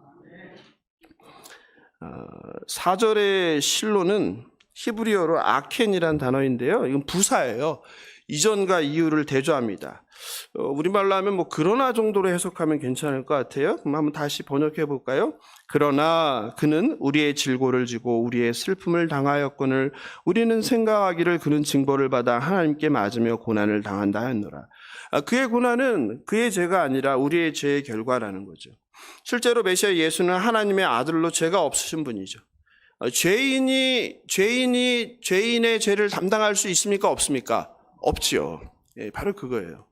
4절의 실로는 히브리어로 아켄이란 단어인데요. 이건 부사예요. 이전과 이후를 대조합니다. 우리말로 하면 뭐 그러나 정도로 해석하면 괜찮을 것 같아요. 그럼 한번 다시 번역해 볼까요? 그러나 그는 우리의 질고를 지고 우리의 슬픔을 당하였거늘 우리는 생각하기를 그는 징벌을 받아 하나님께 맞으며 고난을 당한다 하였노라. 그의 고난은 그의 죄가 아니라 우리의 죄의 결과라는 거죠. 실제로 메시아 예수는 하나님의 아들로 죄가 없으신 분이죠. 죄인의 죄를 담당할 수 있습니까? 없습니까? 없지요. 예, 바로 그거예요.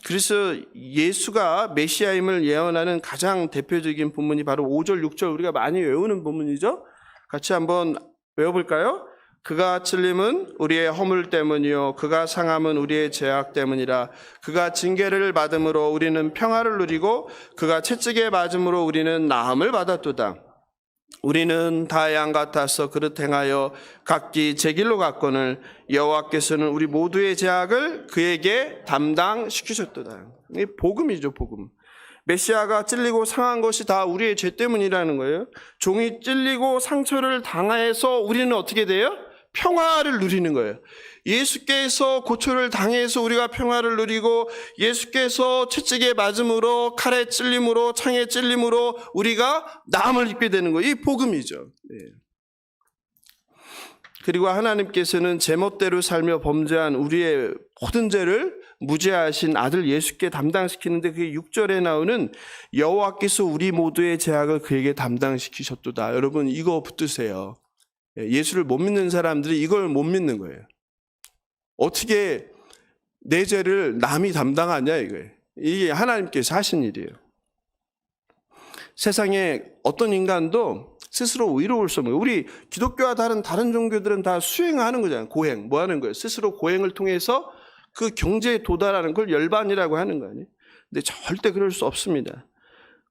그래서 예수가 메시아임을 예언하는 가장 대표적인 본문이 바로 5절, 6절 우리가 많이 외우는 본문이죠. 같이 한번 외워볼까요? 그가 찔림은 우리의 허물 때문이요 그가 상함은 우리의 죄악 때문이라. 그가 징계를 받음으로 우리는 평화를 누리고 그가 채찍에 맞음으로 우리는 나음을 받았도다. 우리는 다 양 같아서 그릇 행하여 각기 제 길로 갔거늘 여호와께서는 우리 모두의 죄악을 그에게 담당시키셨도다. 이 복음이죠, 복음. 메시아가 찔리고 상한 것이 다 우리의 죄 때문이라는 거예요. 종이 찔리고 상처를 당해서 우리는 어떻게 돼요? 평화를 누리는 거예요. 예수께서 고초를 당해서 우리가 평화를 누리고 예수께서 채찍에 맞음으로 칼에 찔림으로 창에 찔림으로 우리가 나음을 입게 되는 거예요. 이 복음이죠. 네. 그리고 하나님께서는 제멋대로 살며 범죄한 우리의 모든 죄를 무죄하신 아들 예수께 담당시키는데 그게 6절에 나오는 여호와께서 우리 모두의 죄악을 그에게 담당시키셨도다. 여러분 이거 붙드세요. 예수를 못 믿는 사람들이 이걸 못 믿는 거예요. 어떻게 내 죄를 남이 담당하냐 이거예요. 이게 하나님께서 하신 일이에요. 세상에 어떤 인간도 스스로 의로울 수 없는 거예요. 우리 기독교와 다른 종교들은 다 수행하는 거잖아요. 고행. 뭐 하는 거예요? 스스로 고행을 통해서 그 경제에 도달하는 걸 열반이라고 하는 거 아니에요? 근데 절대 그럴 수 없습니다.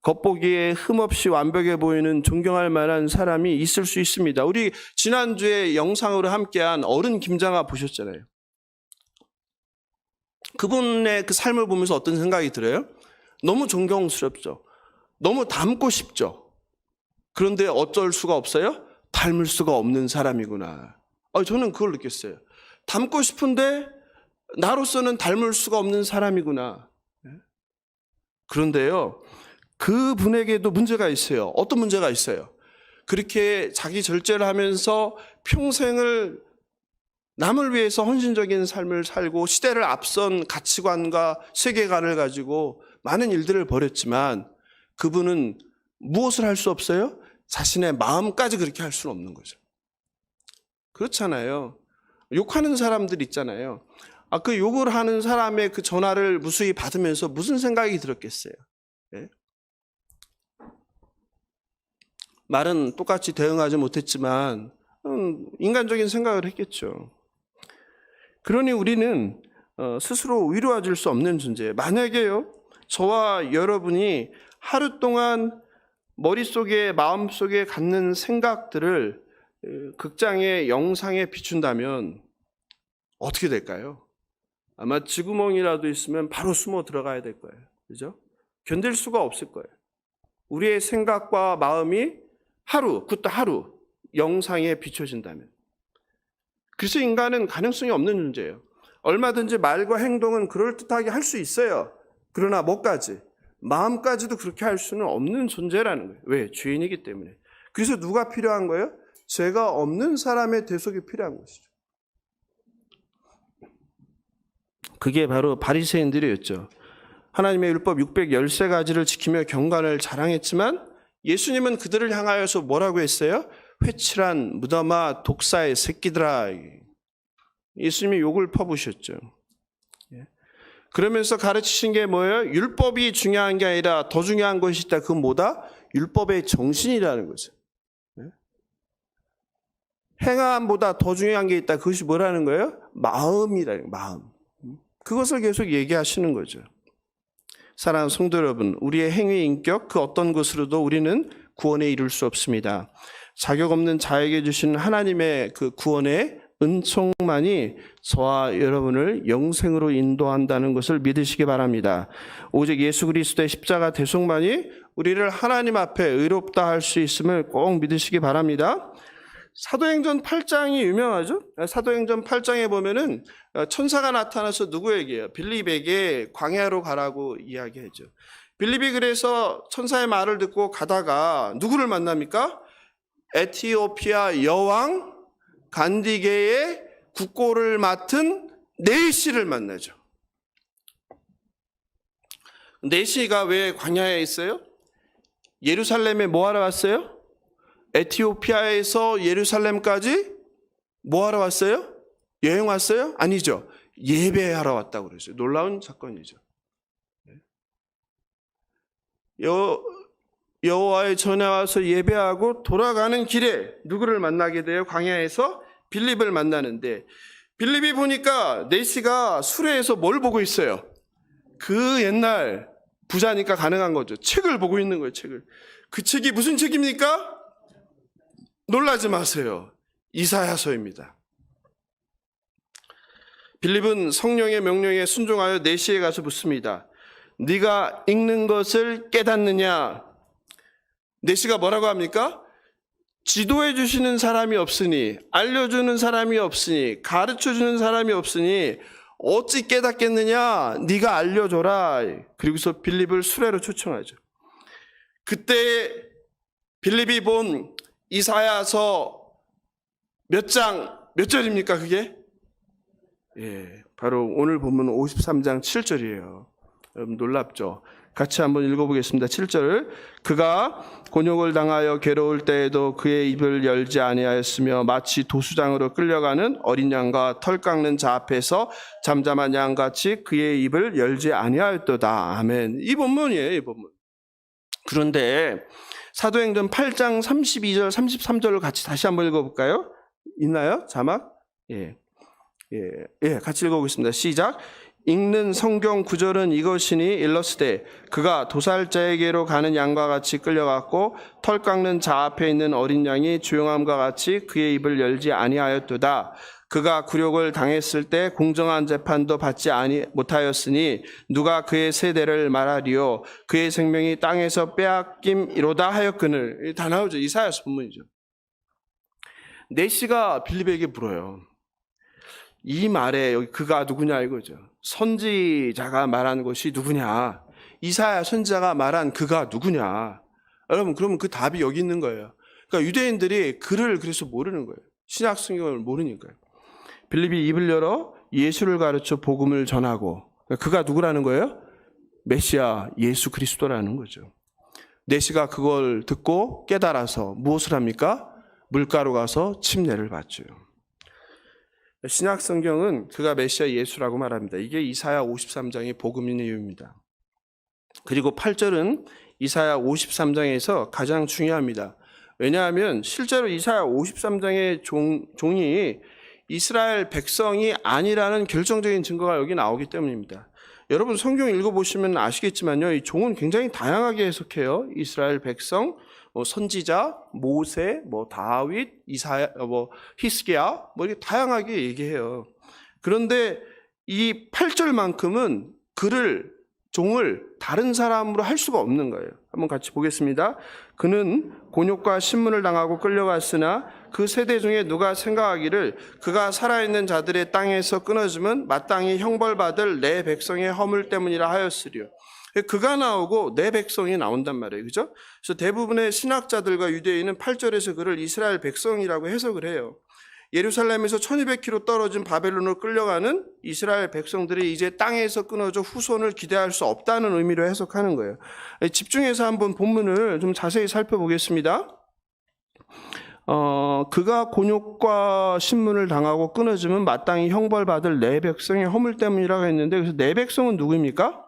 겉보기에 흠없이 완벽해 보이는 존경할 만한 사람이 있을 수 있습니다. 우리 지난주에 영상으로 함께한 어른 김장아 보셨잖아요. 그분의 그 삶을 보면서 어떤 생각이 들어요? 너무 존경스럽죠. 너무 닮고 싶죠. 그런데 어쩔 수가 없어요? 닮을 수가 없는 사람이구나. 저는 그걸 느꼈어요. 닮고 싶은데 나로서는 닮을 수가 없는 사람이구나. 그런데요, 그분에게도 문제가 있어요. 어떤 문제가 있어요? 그렇게 자기 절제를 하면서 평생을 남을 위해서 헌신적인 삶을 살고 시대를 앞선 가치관과 세계관을 가지고 많은 일들을 벌였지만 그분은 무엇을 할 수 없어요? 자신의 마음까지 그렇게 할 수는 없는 거죠. 그렇잖아요. 욕하는 사람들 있잖아요. 그 욕을 하는 사람의 그 전화를 무수히 받으면서 무슨 생각이 들었겠어요? 네? 말은 똑같이 대응하지 못했지만 인간적인 생각을 했겠죠. 그러니 우리는 스스로 위로해줄 수 없는 존재예요. 만약에요, 저와 여러분이 하루 동안 머릿속에 마음속에 갖는 생각들을 극장의 영상에 비춘다면 어떻게 될까요? 아마 쥐구멍이라도 있으면 바로 숨어 들어가야 될 거예요. 그죠? 견딜 수가 없을 거예요. 우리의 생각과 마음이 그것도 하루 영상에 비춰진다면. 그래서 인간은 가능성이 없는 존재예요. 얼마든지 말과 행동은 그럴듯하게 할 수 있어요. 그러나 뭐까지? 마음까지도 그렇게 할 수는 없는 존재라는 거예요. 왜? 죄인이기 때문에. 그래서 누가 필요한 거예요? 죄가 없는 사람의 대속이 필요한 것이죠. 그게 바로 바리새인들이었죠. 하나님의 율법 613가지를 지키며 경건을 자랑했지만 예수님은 그들을 향하여서 뭐라고 했어요? 회칠한 무덤아 독사의 새끼들아. 예수님이 욕을 퍼부으셨죠. 그러면서 가르치신 게 뭐예요? 율법이 중요한 게 아니라 더 중요한 것이 있다. 그건 뭐다? 율법의 정신이라는 거죠. 행함보다 더 중요한 게 있다. 그것이 뭐라는 거예요? 마음이라는 거예요. 마음. 그것을 계속 얘기하시는 거죠. 사랑하는 성도 여러분, 우리의 행위, 인격 그 어떤 것으로도 우리는 구원에 이룰 수 없습니다. 자격 없는 자에게 주신 하나님의 그 구원의 은총만이 저와 여러분을 영생으로 인도한다는 것을 믿으시기 바랍니다. 오직 예수 그리스도의 십자가 대속만이 우리를 하나님 앞에 의롭다 할 수 있음을 꼭 믿으시기 바랍니다. 사도행전 8장이 유명하죠. 사도행전 8장에 보면은 천사가 나타나서 누구에게요? 빌립에게 광야로 가라고 이야기하죠. 빌립이 그래서 천사의 말을 듣고 가다가 누구를 만납니까? 에티오피아 여왕 간디게의 국고를 맡은 네시를 만나죠. 네시가 왜 광야에 있어요? 예루살렘에 뭐 하러 왔어요? 에티오피아에서 예루살렘까지 뭐 하러 왔어요? 여행 왔어요? 아니죠. 예배하러 왔다고 그러죠. 놀라운 사건이죠. 여호와의 전에 와서 예배하고 돌아가는 길에 누구를 만나게 돼요? 광야에서 빌립을 만나는데, 빌립이 보니까 네시가 수레에서 뭘 보고 있어요? 그 옛날 부자니까 가능한 거죠. 책을 보고 있는 거예요. 책을. 그 책이 무슨 책입니까? 놀라지 마세요. 이사야서입니다. 빌립은 성령의 명령에 순종하여 네시에 가서 묻습니다. 네가 읽는 것을 깨닫느냐? 네시가 뭐라고 합니까? 지도해 주시는 사람이 없으니, 알려주는 사람이 없으니, 가르쳐주는 사람이 없으니 어찌 깨닫겠느냐? 네가 알려줘라. 그리고서 빌립을 수레로 초청하죠. 그때 빌립이 본 이사야서 몇 절입니까 그게? 예, 바로 오늘 본문 53장 7절이에요. 여러분 놀랍죠? 같이 한번 읽어보겠습니다. 7절. 그가 곤욕을 당하여 괴로울 때에도 그의 입을 열지 아니하였으며 마치 도수장으로 끌려가는 어린 양과 털 깎는 자 앞에서 잠잠한 양같이 그의 입을 열지 아니하였도다. 아멘. 이 본문이에요. 이 본문. 그런데 사도행전 8장 32절 33절을 같이 다시 한번 읽어볼까요? 있나요? 자막? 예, 같이 읽어보겠습니다. 시작. 읽는 성경 구절은 이것이니 일러스되 그가 도살자에게로 가는 양과 같이 끌려갔고 털 깎는 자 앞에 있는 어린 양이 조용함과 같이 그의 입을 열지 아니하였도다. 그가 굴욕을 당했을 때 공정한 재판도 받지 못하였으니 누가 그의 세대를 말하리요? 그의 생명이 땅에서 빼앗김이로다 하였거늘. 다 나오죠. 이사야서 본문이죠. 네시가 빌립에게 물어요. 이 말에 여기 그가 누구냐 이거죠. 선지자가 말한 것이 누구냐? 이사야 선지자가 말한 그가 누구냐? 여러분 그러면 그 답이 여기 있는 거예요. 그러니까 유대인들이 그를 그래서 모르는 거예요. 신약 성경을 모르니까요. 빌립이 입을 열어 예수를 가르쳐 복음을 전하고, 그가 누구라는 거예요? 메시아 예수 그리스도라는 거죠. 네시가 그걸 듣고 깨달아서 무엇을 합니까? 물가로 가서 침례를 받죠. 신약 성경은 그가 메시아 예수라고 말합니다. 이게 이사야 53장의 복음인 이유입니다. 그리고 8절은 이사야 53장에서 가장 중요합니다. 왜냐하면 실제로 이사야 53장의 종이 이스라엘 백성이 아니라는 결정적인 증거가 여기 나오기 때문입니다. 여러분 성경 읽어보시면 아시겠지만요, 이 종은 굉장히 다양하게 해석해요. 이스라엘 백성, 선지자, 모세, 다윗, 이사야, 히스기야, 이렇게 다양하게 얘기해요. 그런데 이 8절만큼은 종을 다른 사람으로 할 수가 없는 거예요. 한번 같이 보겠습니다. 그는 곤욕과 신문을 당하고 끌려갔으나 그 세대 중에 누가 생각하기를 그가 살아있는 자들의 땅에서 끊어지면 마땅히 형벌받을 내 백성의 허물 때문이라 하였으리요. 그가 나오고 내 백성이 나온단 말이에요. 그죠? 그래서 대부분의 신학자들과 유대인은 8절에서 그를 이스라엘 백성이라고 해석을 해요. 예루살렘에서 1200km 떨어진 바벨론으로 끌려가는 이스라엘 백성들이 이제 땅에서 끊어져 후손을 기대할 수 없다는 의미로 해석하는 거예요. 집중해서 한번 본문을 좀 자세히 살펴보겠습니다. 그가 곤욕과 신문을 당하고 끊어지면 마땅히 형벌받을 내 백성의 허물 때문이라고 했는데, 그래서 내 백성은 누구입니까?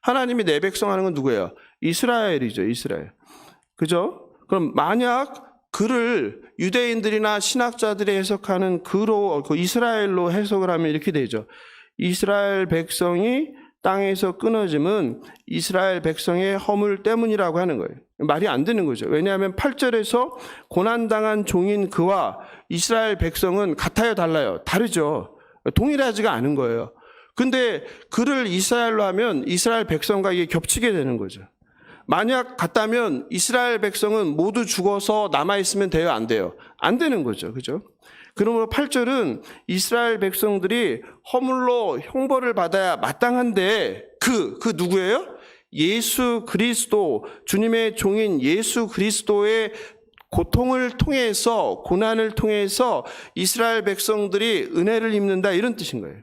하나님이 내 백성 하는 건 누구예요? 이스라엘이죠. 이스라엘. 그죠? 그럼 만약 그를 유대인들이나 신학자들이 해석하는 그 이스라엘로 해석을 하면 이렇게 되죠. 이스라엘 백성이 땅에서 끊어짐은 이스라엘 백성의 허물 때문이라고 하는 거예요. 말이 안 되는 거죠. 왜냐하면 8절에서 고난당한 종인 그와 이스라엘 백성은 같아요, 달라요? 다르죠. 동일하지가 않은 거예요. 근데 그를 이스라엘로 하면 이스라엘 백성과 이게 겹치게 되는 거죠. 만약 같다면 이스라엘 백성은 모두 죽어서 남아있으면 돼요, 안 돼요? 안 되는 거죠. 그죠? 그러므로 8절은 이스라엘 백성들이 허물로 형벌을 받아야 마땅한데 그 누구예요? 예수 그리스도, 주님의 종인 예수 그리스도의 고통을 통해서, 고난을 통해서 이스라엘 백성들이 은혜를 입는다, 이런 뜻인 거예요.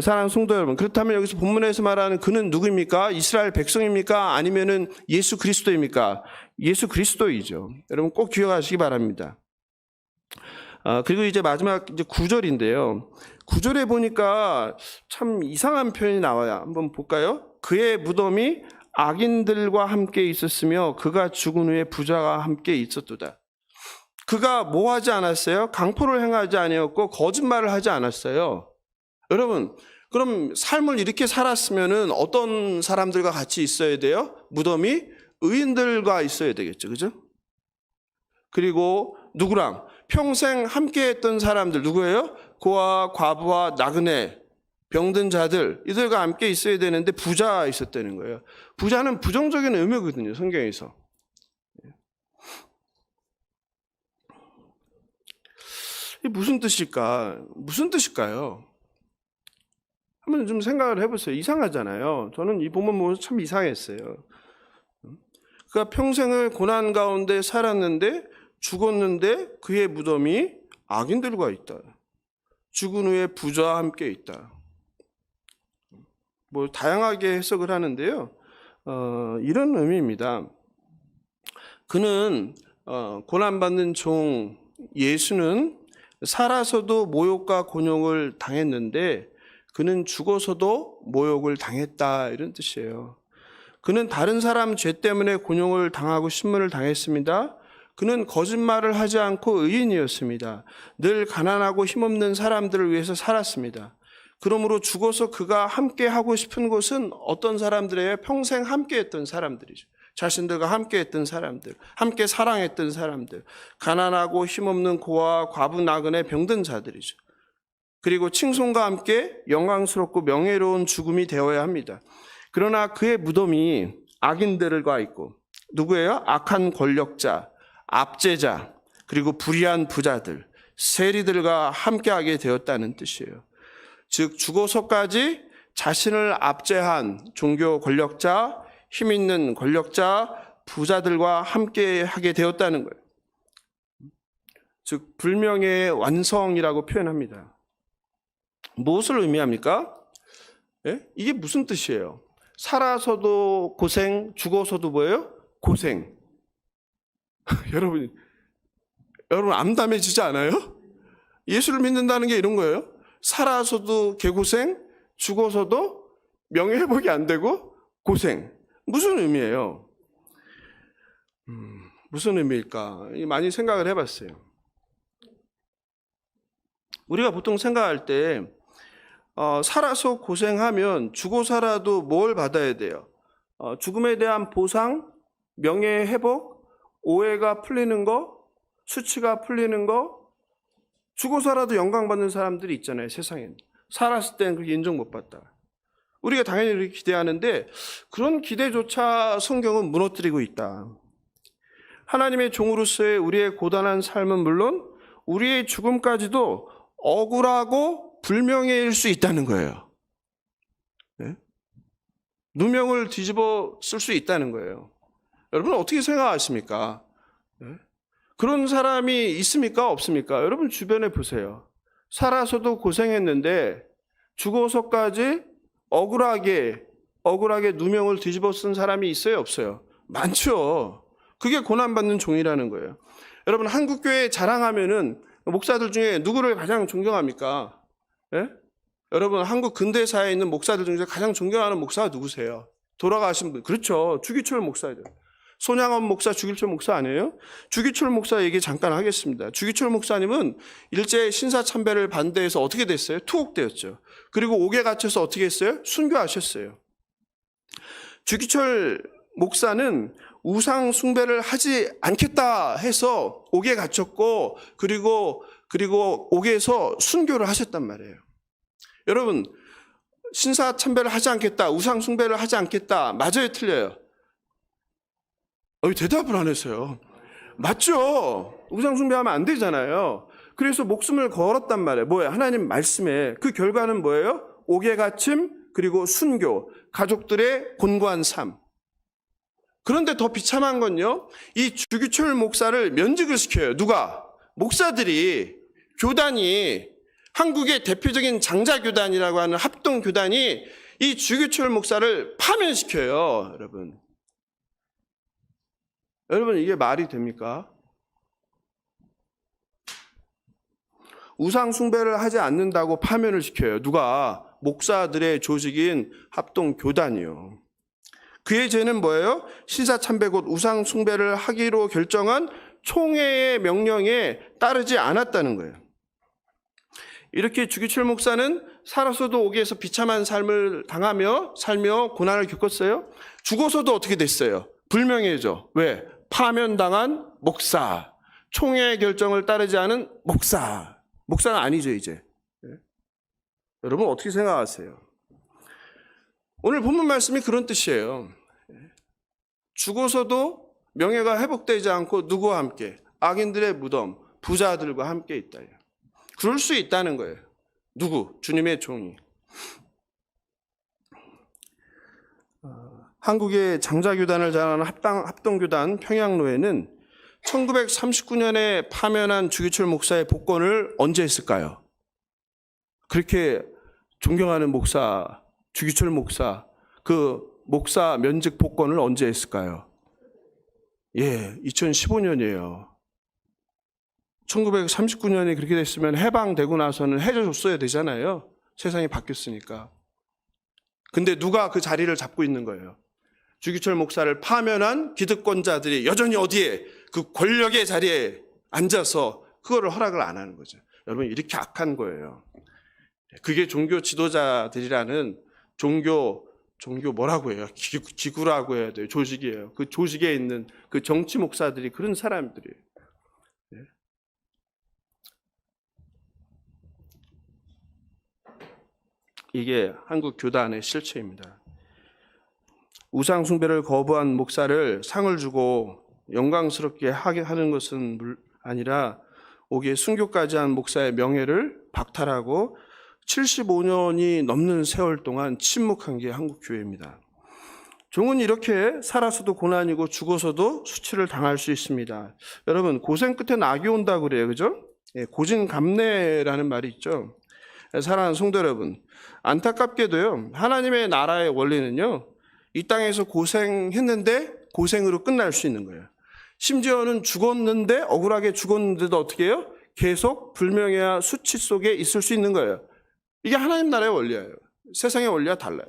사랑하는 성도 여러분, 그렇다면 여기서 본문에서 말하는 그는 누구입니까? 이스라엘 백성입니까? 아니면은 예수 그리스도입니까? 예수 그리스도이죠. 여러분 꼭 기억하시기 바랍니다. 그리고 이제 마지막 이제 9절인데요. 9절에 보니까 참 이상한 표현이 나와요. 한번 볼까요? 그의 무덤이 악인들과 함께 있었으며 그가 죽은 후에 부자와 함께 있었도다. 그가 뭐 하지 않았어요? 강포를 행하지 아니었고 거짓말을 하지 않았어요. 여러분, 그럼 삶을 이렇게 살았으면은 어떤 사람들과 같이 있어야 돼요? 무덤이 의인들과 있어야 되겠죠. 그죠? 그리고 누구랑? 평생 함께 했던 사람들, 누구예요? 고아, 과부와 나그네, 병든 자들, 이들과 함께 있어야 되는데 부자 있었다는 거예요. 부자는 부정적인 의미거든요, 성경에서. 이게 무슨 뜻일까? 무슨 뜻일까요? 한번 좀 생각을 해보세요. 이상하잖아요. 저는 이 본문 보면서 참 이상했어요. 그가 평생을 고난 가운데 살았는데 죽었는데 그의 무덤이 악인들과 있다. 죽은 후에 부자와 함께 있다. 뭐 다양하게 해석을 하는데요. 이런 의미입니다. 그는 고난받는 종 예수는 살아서도 모욕과 곤욕을 당했는데 그는 죽어서도 모욕을 당했다, 이런 뜻이에요. 그는 다른 사람 죄 때문에 곤욕을 당하고 신문을 당했습니다. 그는 거짓말을 하지 않고 의인이었습니다. 늘 가난하고 힘없는 사람들을 위해서 살았습니다. 그러므로 죽어서 그가 함께 하고 싶은 곳은 어떤 사람들이에요? 평생 함께 했던 사람들이죠. 자신들과 함께 했던 사람들, 함께 사랑했던 사람들, 가난하고 힘없는 고아, 과부, 나그네, 병든 자들이죠. 그리고 칭송과 함께 영광스럽고 명예로운 죽음이 되어야 합니다. 그러나 그의 무덤이 악인들과 있고, 누구예요? 악한 권력자, 압제자, 그리고 불의한 부자들, 세리들과 함께하게 되었다는 뜻이에요. 즉 죽어서까지 자신을 압제한 종교 권력자, 힘 있는 권력자, 부자들과 함께하게 되었다는 거예요. 즉 불명예의 완성이라고 표현합니다. 무엇을 의미합니까? 예? 이게 무슨 뜻이에요? 살아서도 고생, 죽어서도 뭐예요? 고생. 여러분 암담해지지 않아요? 예수를 믿는다는 게 이런 거예요. 살아서도 개고생, 죽어서도 명예회복이 안 되고 고생. 무슨 의미예요? 무슨 의미일까? 많이 생각을 해봤어요. 우리가 보통 생각할 때 살아서 고생하면 죽어 살아도 뭘 받아야 돼요? 죽음에 대한 보상, 명예회복, 오해가 풀리는 거, 수치가 풀리는 거. 죽어 살아도 영광받는 사람들이 있잖아요, 세상엔. 살았을 때는 그렇게 인정 못 받다. 우리가 당연히 이렇게 기대하는데 그런 기대조차 성경은 무너뜨리고 있다. 하나님의 종으로서의 우리의 고단한 삶은 물론 우리의 죽음까지도 억울하고 불명예일 수 있다는 거예요. 네? 누명을 뒤집어 쓸 수 있다는 거예요. 여러분 어떻게 생각하십니까? 네? 그런 사람이 있습니까? 없습니까? 여러분 주변에 보세요. 살아서도 고생했는데 죽어서까지 억울하게 누명을 뒤집어 쓴 사람이 있어요? 없어요? 많죠. 그게 고난받는 종이라는 거예요. 여러분 한국교회 자랑하면은 목사들 중에 누구를 가장 존경합니까? 예? 여러분 한국 근대사에 있는 목사들 중에서 가장 존경하는 목사가 누구세요? 돌아가신 분. 그렇죠. 주기철 목사죠. 손양원 목사, 주기철 목사 아니에요? 주기철 목사 얘기 잠깐 하겠습니다. 주기철 목사님은 일제 신사참배를 반대해서 어떻게 됐어요? 투옥되었죠. 그리고 옥에 갇혀서 어떻게 했어요? 순교하셨어요. 주기철 목사는 우상 숭배를 하지 않겠다 해서 옥에 갇혔고 그리고 옥에서 순교를 하셨단 말이에요. 여러분 신사 참배를 하지 않겠다, 우상 숭배를 하지 않겠다, 맞아요, 틀려요? 대답을 안 했어요. 맞죠? 우상 숭배하면 안 되잖아요. 그래서 목숨을 걸었단 말이에요. 뭐예요? 하나님 말씀에. 그 결과는 뭐예요? 옥에 갇힘 그리고 순교, 가족들의 곤고한 삶. 그런데 더 비참한 건요, 이 주기철 목사를 면직을 시켜요. 누가? 목사들이, 교단이, 한국의 대표적인 장자교단이라고 하는 합동교단이 이 주기철 목사를 파면시켜요, 여러분. 여러분, 이게 말이 됩니까? 우상 숭배를 하지 않는다고 파면을 시켜요. 누가? 목사들의 조직인 합동교단이요. 그의 죄는 뭐예요? 신사참배 곧 우상 숭배를 하기로 결정한 총회의 명령에 따르지 않았다는 거예요. 이렇게 주기철 목사는 살아서도 옥에서 비참한 삶을 당하며 살며 고난을 겪었어요. 죽어서도 어떻게 됐어요? 불명예죠. 왜? 파면당한 목사. 총회의 결정을 따르지 않은 목사. 목사는 아니죠, 이제. 여러분 어떻게 생각하세요? 오늘 본문 말씀이 그런 뜻이에요. 죽어서도 명예가 회복되지 않고 누구와 함께? 악인들의 무덤, 부자들과 함께 있다. 그럴 수 있다는 거예요. 누구? 주님의 종이. 한국의 장자교단을 자랑하는 합동교단 평양로에는 1939년에 파면한 주기철 목사의 복권을 언제 했을까요? 그렇게 존경하는 목사, 주기철 목사, 그 목사 면직 복권을 언제 했을까요? 2015년이에요. 1939년에 그렇게 됐으면 해방되고 나서는 해줘줬어야 되잖아요. 세상이 바뀌었으니까. 근데 누가 그 자리를 잡고 있는 거예요? 주기철 목사를 파면한 기득권자들이 여전히 어디에? 그 권력의 자리에 앉아서 그거를 허락을 안 하는 거죠. 여러분 이렇게 악한 거예요. 그게 종교 지도자들이라는 종교 뭐라고 해요? 기구라고 해야 돼요. 조직이에요. 그 조직에 있는 그 정치 목사들이 그런 사람들이에요. 이게 한국 교단의 실체입니다. 우상 숭배를 거부한 목사를 상을 주고 영광스럽게 하게 하는 것은 아니라 옥에 순교까지 한 목사의 명예를 박탈하고 75년이 넘는 세월 동안 침묵한 게 한국 교회입니다. 종은 이렇게 살아서도 고난이고 죽어서도 수치를 당할 수 있습니다. 여러분 고생 끝에 낙이 온다고 그래요, 그죠? 고진감래라는 말이 있죠. 사랑하는 성도 여러분, 안타깝게도요, 하나님의 나라의 원리는요, 이 땅에서 고생했는데 고생으로 끝날 수 있는 거예요. 심지어는 죽었는데, 억울하게 죽었는데도 어떻게 해요? 계속 불명예와 수치 속에 있을 수 있는 거예요. 이게 하나님 나라의 원리예요. 세상의 원리와 달라요.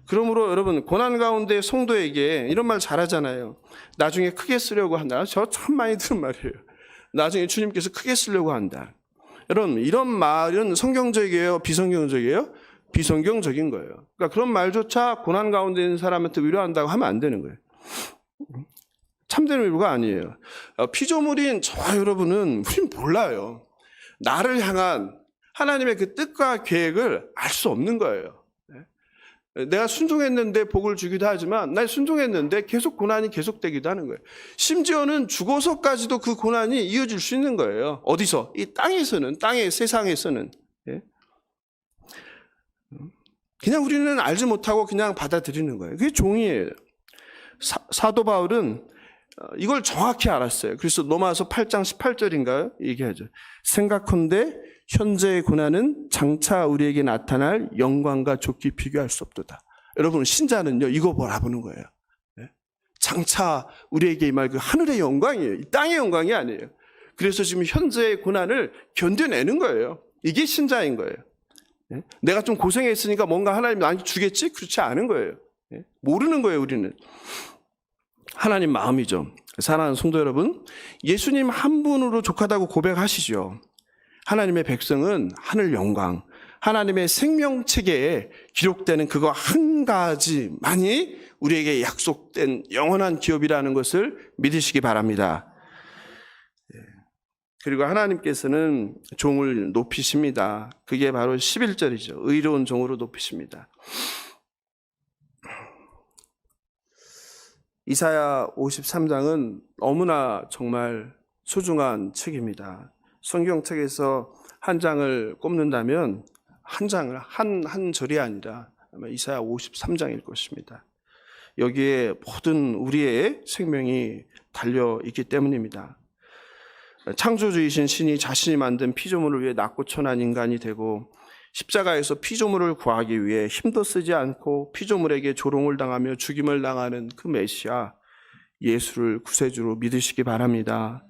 그러므로 여러분, 고난 가운데 성도에게 이런 말 잘하잖아요. 나중에 크게 쓰려고 한다. 저 참 많이 들은 말이에요. 나중에 주님께서 크게 쓰려고 한다. 여러분, 이런 말은 성경적이에요? 비성경적이에요? 비성경적인 거예요. 그러니까 그런 말조차 고난 가운데 있는 사람한테 위로한다고 하면 안 되는 거예요. 참된 위로가 아니에요. 피조물인 저와 여러분은 우린 몰라요. 나를 향한 하나님의 그 뜻과 계획을 알 수 없는 거예요. 내가 순종했는데 복을 주기도 하지만 날 순종했는데 계속 고난이 계속되기도 하는 거예요. 심지어는 죽어서까지도 그 고난이 이어질 수 있는 거예요. 어디서? 이 땅에서는, 땅의 세상에서는. 그냥 우리는 알지 못하고 그냥 받아들이는 거예요. 그게 종이에요. 사도 바울은 이걸 정확히 알았어요. 그래서 로마서 8장 18절인가요? 얘기하죠. 생각컨대 현재의 고난은 장차 우리에게 나타날 영광과 좋게 비교할 수 없도다. 여러분 신자는요 이거 바라보는 거예요. 장차 우리에게 임할 그 하늘의 영광이에요. 이 땅의 영광이 아니에요. 그래서 지금 현재의 고난을 견뎌내는 거예요. 이게 신자인 거예요. 내가 좀 고생했으니까 뭔가 하나님 나한테 주겠지? 그렇지 않은 거예요. 모르는 거예요, 우리는. 하나님 마음이죠. 사랑하는 성도 여러분, 예수님 한 분으로 족하다고 고백하시죠. 하나님의 백성은 하늘 영광, 하나님의 생명체계에 기록되는 그거 한 가지만이 우리에게 약속된 영원한 기업이라는 것을 믿으시기 바랍니다. 그리고 하나님께서는 종을 높이십니다. 그게 바로 11절이죠. 의로운 종으로 높이십니다. 이사야 53장은 너무나 정말 소중한 책입니다. 성경책에서 한 장을 꼽는다면 한 장을 한 절이 아니라 아마 이사야 53장일 것입니다. 여기에 모든 우리의 생명이 달려 있기 때문입니다. 창조주이신 신이 자신이 만든 피조물을 위해 낮고 천한 인간이 되고 십자가에서 피조물을 구하기 위해 힘도 쓰지 않고 피조물에게 조롱을 당하며 죽임을 당하는 그 메시아 예수를 구세주로 믿으시기 바랍니다.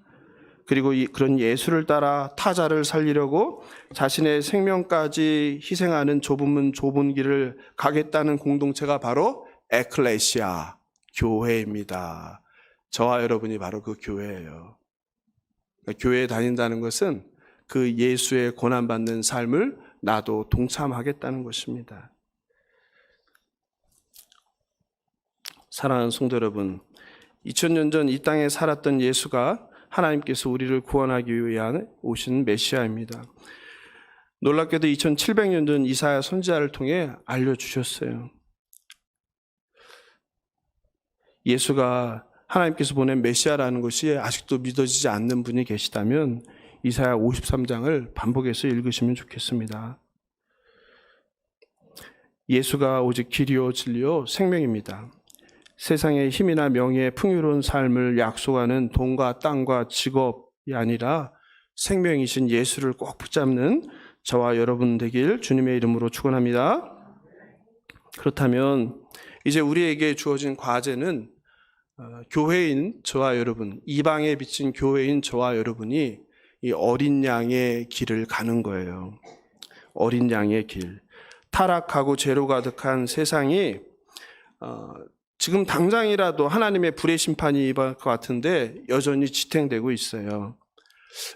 그리고 그런 예수를 따라 타자를 살리려고 자신의 생명까지 희생하는 좁은 문 좁은 길을 가겠다는 공동체가 바로 에클레시아, 교회입니다. 저와 여러분이 바로 그 교회예요. 교회에 다닌다는 것은 그 예수의 고난받는 삶을 나도 동참하겠다는 것입니다. 사랑하는 성도 여러분, 2000년 전 이 땅에 살았던 예수가 하나님께서 우리를 구원하기 위한 오신 메시아입니다. 놀랍게도 2700년 전 이사야 선지자를 통해 알려주셨어요. 예수가 하나님께서 보낸 메시아라는 것이 아직도 믿어지지 않는 분이 계시다면 이사야 53장을 반복해서 읽으시면 좋겠습니다. 예수가 오직 길이요 진리요 생명입니다. 세상의 힘이나 명예, 풍요로운 삶을 약속하는 돈과 땅과 직업이 아니라 생명이신 예수를 꼭 붙잡는 저와 여러분 되길 주님의 이름으로 축원합니다. 그렇다면 이제 우리에게 주어진 과제는 교회인 저와 여러분, 이방에 비친 교회인 저와 여러분이 이 어린 양의 길을 가는 거예요. 어린 양의 길. 타락하고 죄로 가득한 세상이 지금 당장이라도 하나님의 불의 심판이 임할 것 같은데 여전히 지탱되고 있어요.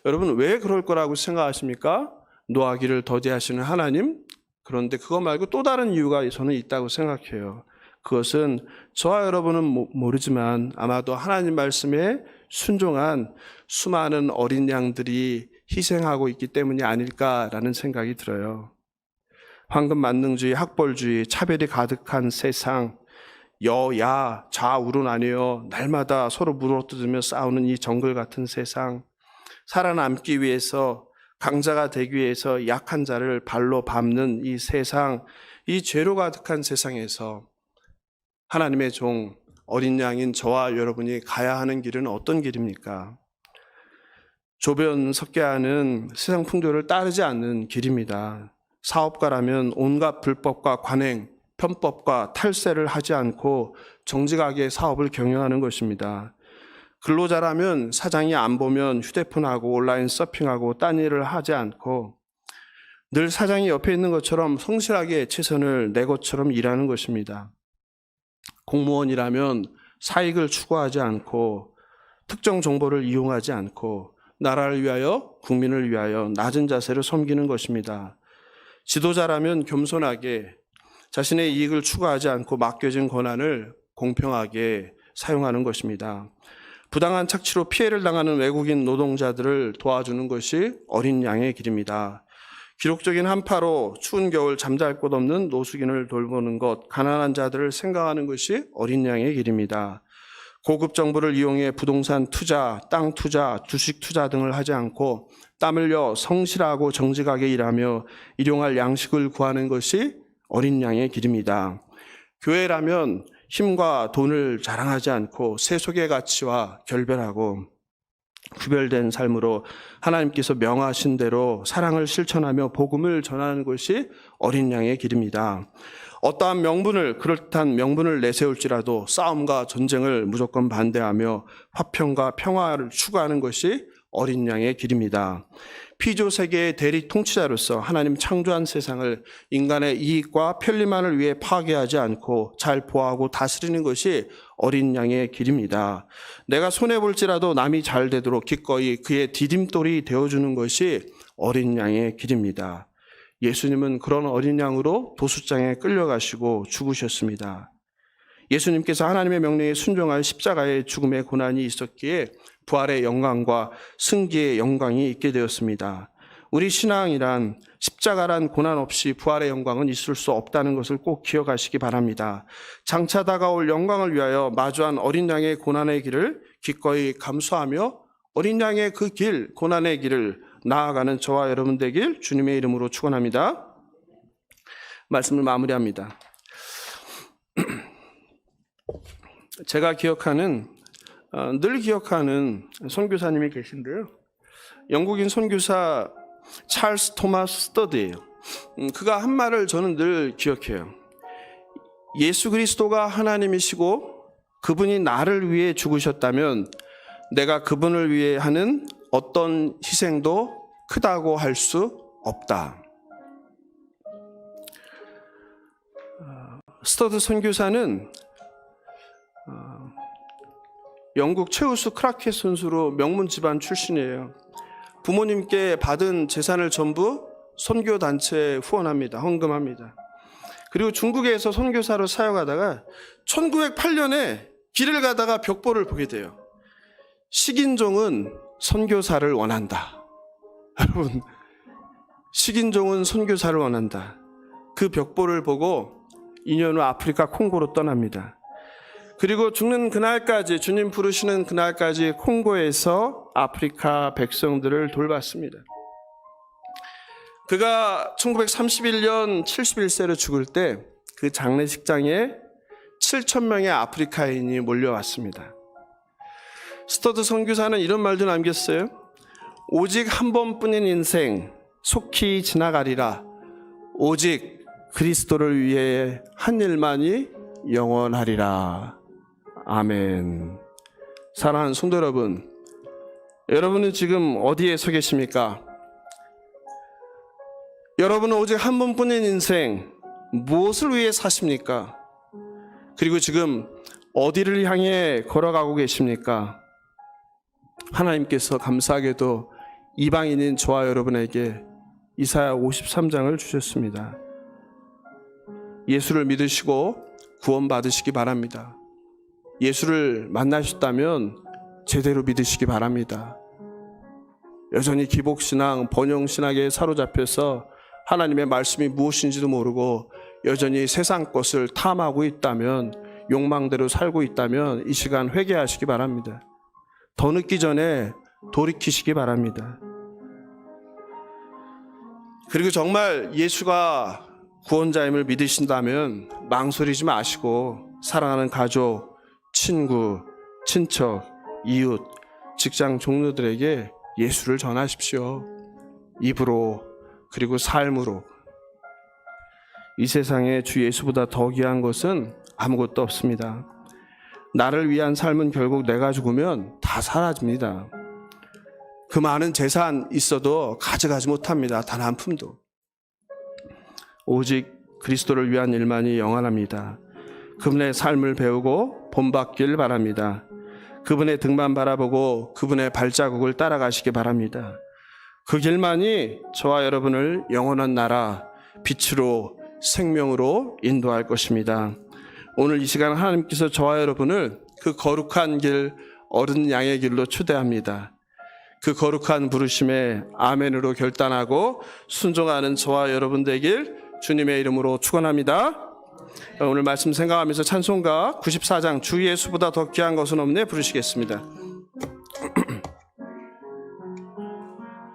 여러분 왜 그럴 거라고 생각하십니까? 노하기를 더디하시는 하나님? 그런데 그거 말고 또 다른 이유가 저는 있다고 생각해요. 그것은 저와 여러분은 모르지만 아마도 하나님 말씀에 순종한 수많은 어린 양들이 희생하고 있기 때문이 아닐까라는 생각이 들어요. 황금만능주의, 학벌주의, 차별이 가득한 세상, 여야 좌우로 나뉘어 날마다 서로 물어뜯으며 싸우는 이 정글 같은 세상, 살아남기 위해서 강자가 되기 위해서 약한 자를 발로 밟는 이 세상, 이 죄로 가득한 세상에서 하나님의 종 어린 양인 저와 여러분이 가야 하는 길은 어떤 길입니까? 조변 섞게 하는 세상 풍조를 따르지 않는 길입니다. 사업가라면 온갖 불법과 관행, 편법과 탈세를 하지 않고 정직하게 사업을 경영하는 것입니다. 근로자라면 사장이 안 보면 휴대폰하고 온라인 서핑하고 딴 일을 하지 않고 늘 사장이 옆에 있는 것처럼 성실하게 최선을 내 것처럼 일하는 것입니다. 공무원이라면 사익을 추구하지 않고 특정 정보를 이용하지 않고 나라를 위하여 국민을 위하여 낮은 자세로 섬기는 것입니다. 지도자라면 겸손하게 자신의 이익을 추구하지 않고 맡겨진 권한을 공평하게 사용하는 것입니다. 부당한 착취로 피해를 당하는 외국인 노동자들을 도와주는 것이 어린 양의 길입니다. 기록적인 한파로 추운 겨울 잠잘 곳 없는 노숙인을 돌보는 것, 가난한 자들을 생각하는 것이 어린 양의 길입니다. 고급 정보를 이용해 부동산 투자, 땅 투자, 주식 투자 등을 하지 않고 땀 흘려 성실하고 정직하게 일하며 일용할 양식을 구하는 것이 어린 양의 길입니다. 교회라면 힘과 돈을 자랑하지 않고 세속의 가치와 결별하고 구별된 삶으로 하나님께서 명하신 대로 사랑을 실천하며 복음을 전하는 것이 어린 양의 길입니다. 어떠한 그럴듯한 명분을 내세울지라도 싸움과 전쟁을 무조건 반대하며 화평과 평화를 추구하는 것이 어린 양의 길입니다. 피조 세계의 대리 통치자로서 하나님 창조한 세상을 인간의 이익과 편리만을 위해 파괴하지 않고 잘 보호하고 다스리는 것이 어린 양의 길입니다. 내가 손해볼지라도 남이 잘 되도록 기꺼이 그의 디딤돌이 되어주는 것이 어린 양의 길입니다. 예수님은 그런 어린 양으로 도수장에 끌려가시고 죽으셨습니다. 예수님께서 하나님의 명령에 순종할 십자가의 죽음의 고난이 있었기에 부활의 영광과 승기의 영광이 있게 되었습니다. 우리 신앙이란 십자가란 고난 없이 부활의 영광은 있을 수 없다는 것을 꼭 기억하시기 바랍니다. 장차 다가올 영광을 위하여 마주한 어린 양의 고난의 길을 기꺼이 감수하며 어린 양의 그 길, 고난의 길을 나아가는 저와 여러분 되길 주님의 이름으로 축원합니다. 말씀을 마무리합니다. 제가 늘 기억하는 선교사님이 계신데요. 영국인 선교사 찰스 토마스 스터드예요. 그가 한 말을 저는 늘 기억해요. 예수 그리스도가 하나님이시고 그분이 나를 위해 죽으셨다면 내가 그분을 위해 하는 어떤 희생도 크다고 할 수 없다. 스터드 선교사는 영국 최우수 크라켓 선수로 명문 집안 출신이에요. 부모님께 받은 재산을 전부 선교 단체에 후원합니다. 헌금합니다. 그리고 중국에서 선교사로 사역하다가 1908년에 길을 가다가 벽보를 보게 돼요. 식인종은 선교사를 원한다. 여러분, 식인종은 선교사를 원한다. 그 벽보를 보고 2년 후 아프리카 콩고로 떠납니다. 그리고 죽는 그날까지, 주님 부르시는 그날까지 콩고에서 아프리카 백성들을 돌봤습니다. 그가 1931년 71세로 죽을 때 그 장례식장에 7,000명의 아프리카인이 몰려왔습니다. 스터드 선교사는 이런 말도 남겼어요. 오직 한 번뿐인 인생 속히 지나가리라. 오직 그리스도를 위해 한 일만이 영원하리라. 아멘. 사랑하는 성도 여러분, 여러분은 지금 어디에 서 계십니까? 여러분은 오직 한 번뿐인 인생 무엇을 위해 사십니까? 그리고 지금 어디를 향해 걸어가고 계십니까? 하나님께서 감사하게도 이방인인 저와 여러분에게 이사야 53장을 주셨습니다. 예수를 믿으시고 구원받으시기 바랍니다. 예수를 만나셨다면 제대로 믿으시기 바랍니다. 여전히 기복신앙, 번영신학에 사로잡혀서 하나님의 말씀이 무엇인지도 모르고 여전히 세상 것을 탐하고 있다면, 욕망대로 살고 있다면 이 시간 회개하시기 바랍니다. 더 늦기 전에 돌이키시기 바랍니다. 그리고 정말 예수가 구원자임을 믿으신다면 망설이지 마시고 사랑하는 가족, 친구, 친척, 이웃, 직장 동료들에게 예수를 전하십시오. 입으로 그리고 삶으로. 이 세상에 주 예수보다 더 귀한 것은 아무것도 없습니다. 나를 위한 삶은 결국 내가 죽으면 다 사라집니다. 그 많은 재산 있어도 가져가지 못합니다. 단 한 푼도. 오직 그리스도를 위한 일만이 영원합니다. 그분의 삶을 배우고 본받길 바랍니다. 그분의 등만 바라보고 그분의 발자국을 따라가시기 바랍니다. 그 길만이 저와 여러분을 영원한 나라, 빛으로, 생명으로 인도할 것입니다. 오늘 이 시간 하나님께서 저와 여러분을 그 거룩한 길, 어른 양의 길로 초대합니다. 그 거룩한 부르심에 아멘으로 결단하고 순종하는 저와 여러분 되길 주님의 이름으로 축원합니다. 오늘 말씀 생각하면서 찬송가 94장 주 예수보다 더 귀한 것은 없네 부르시겠습니다.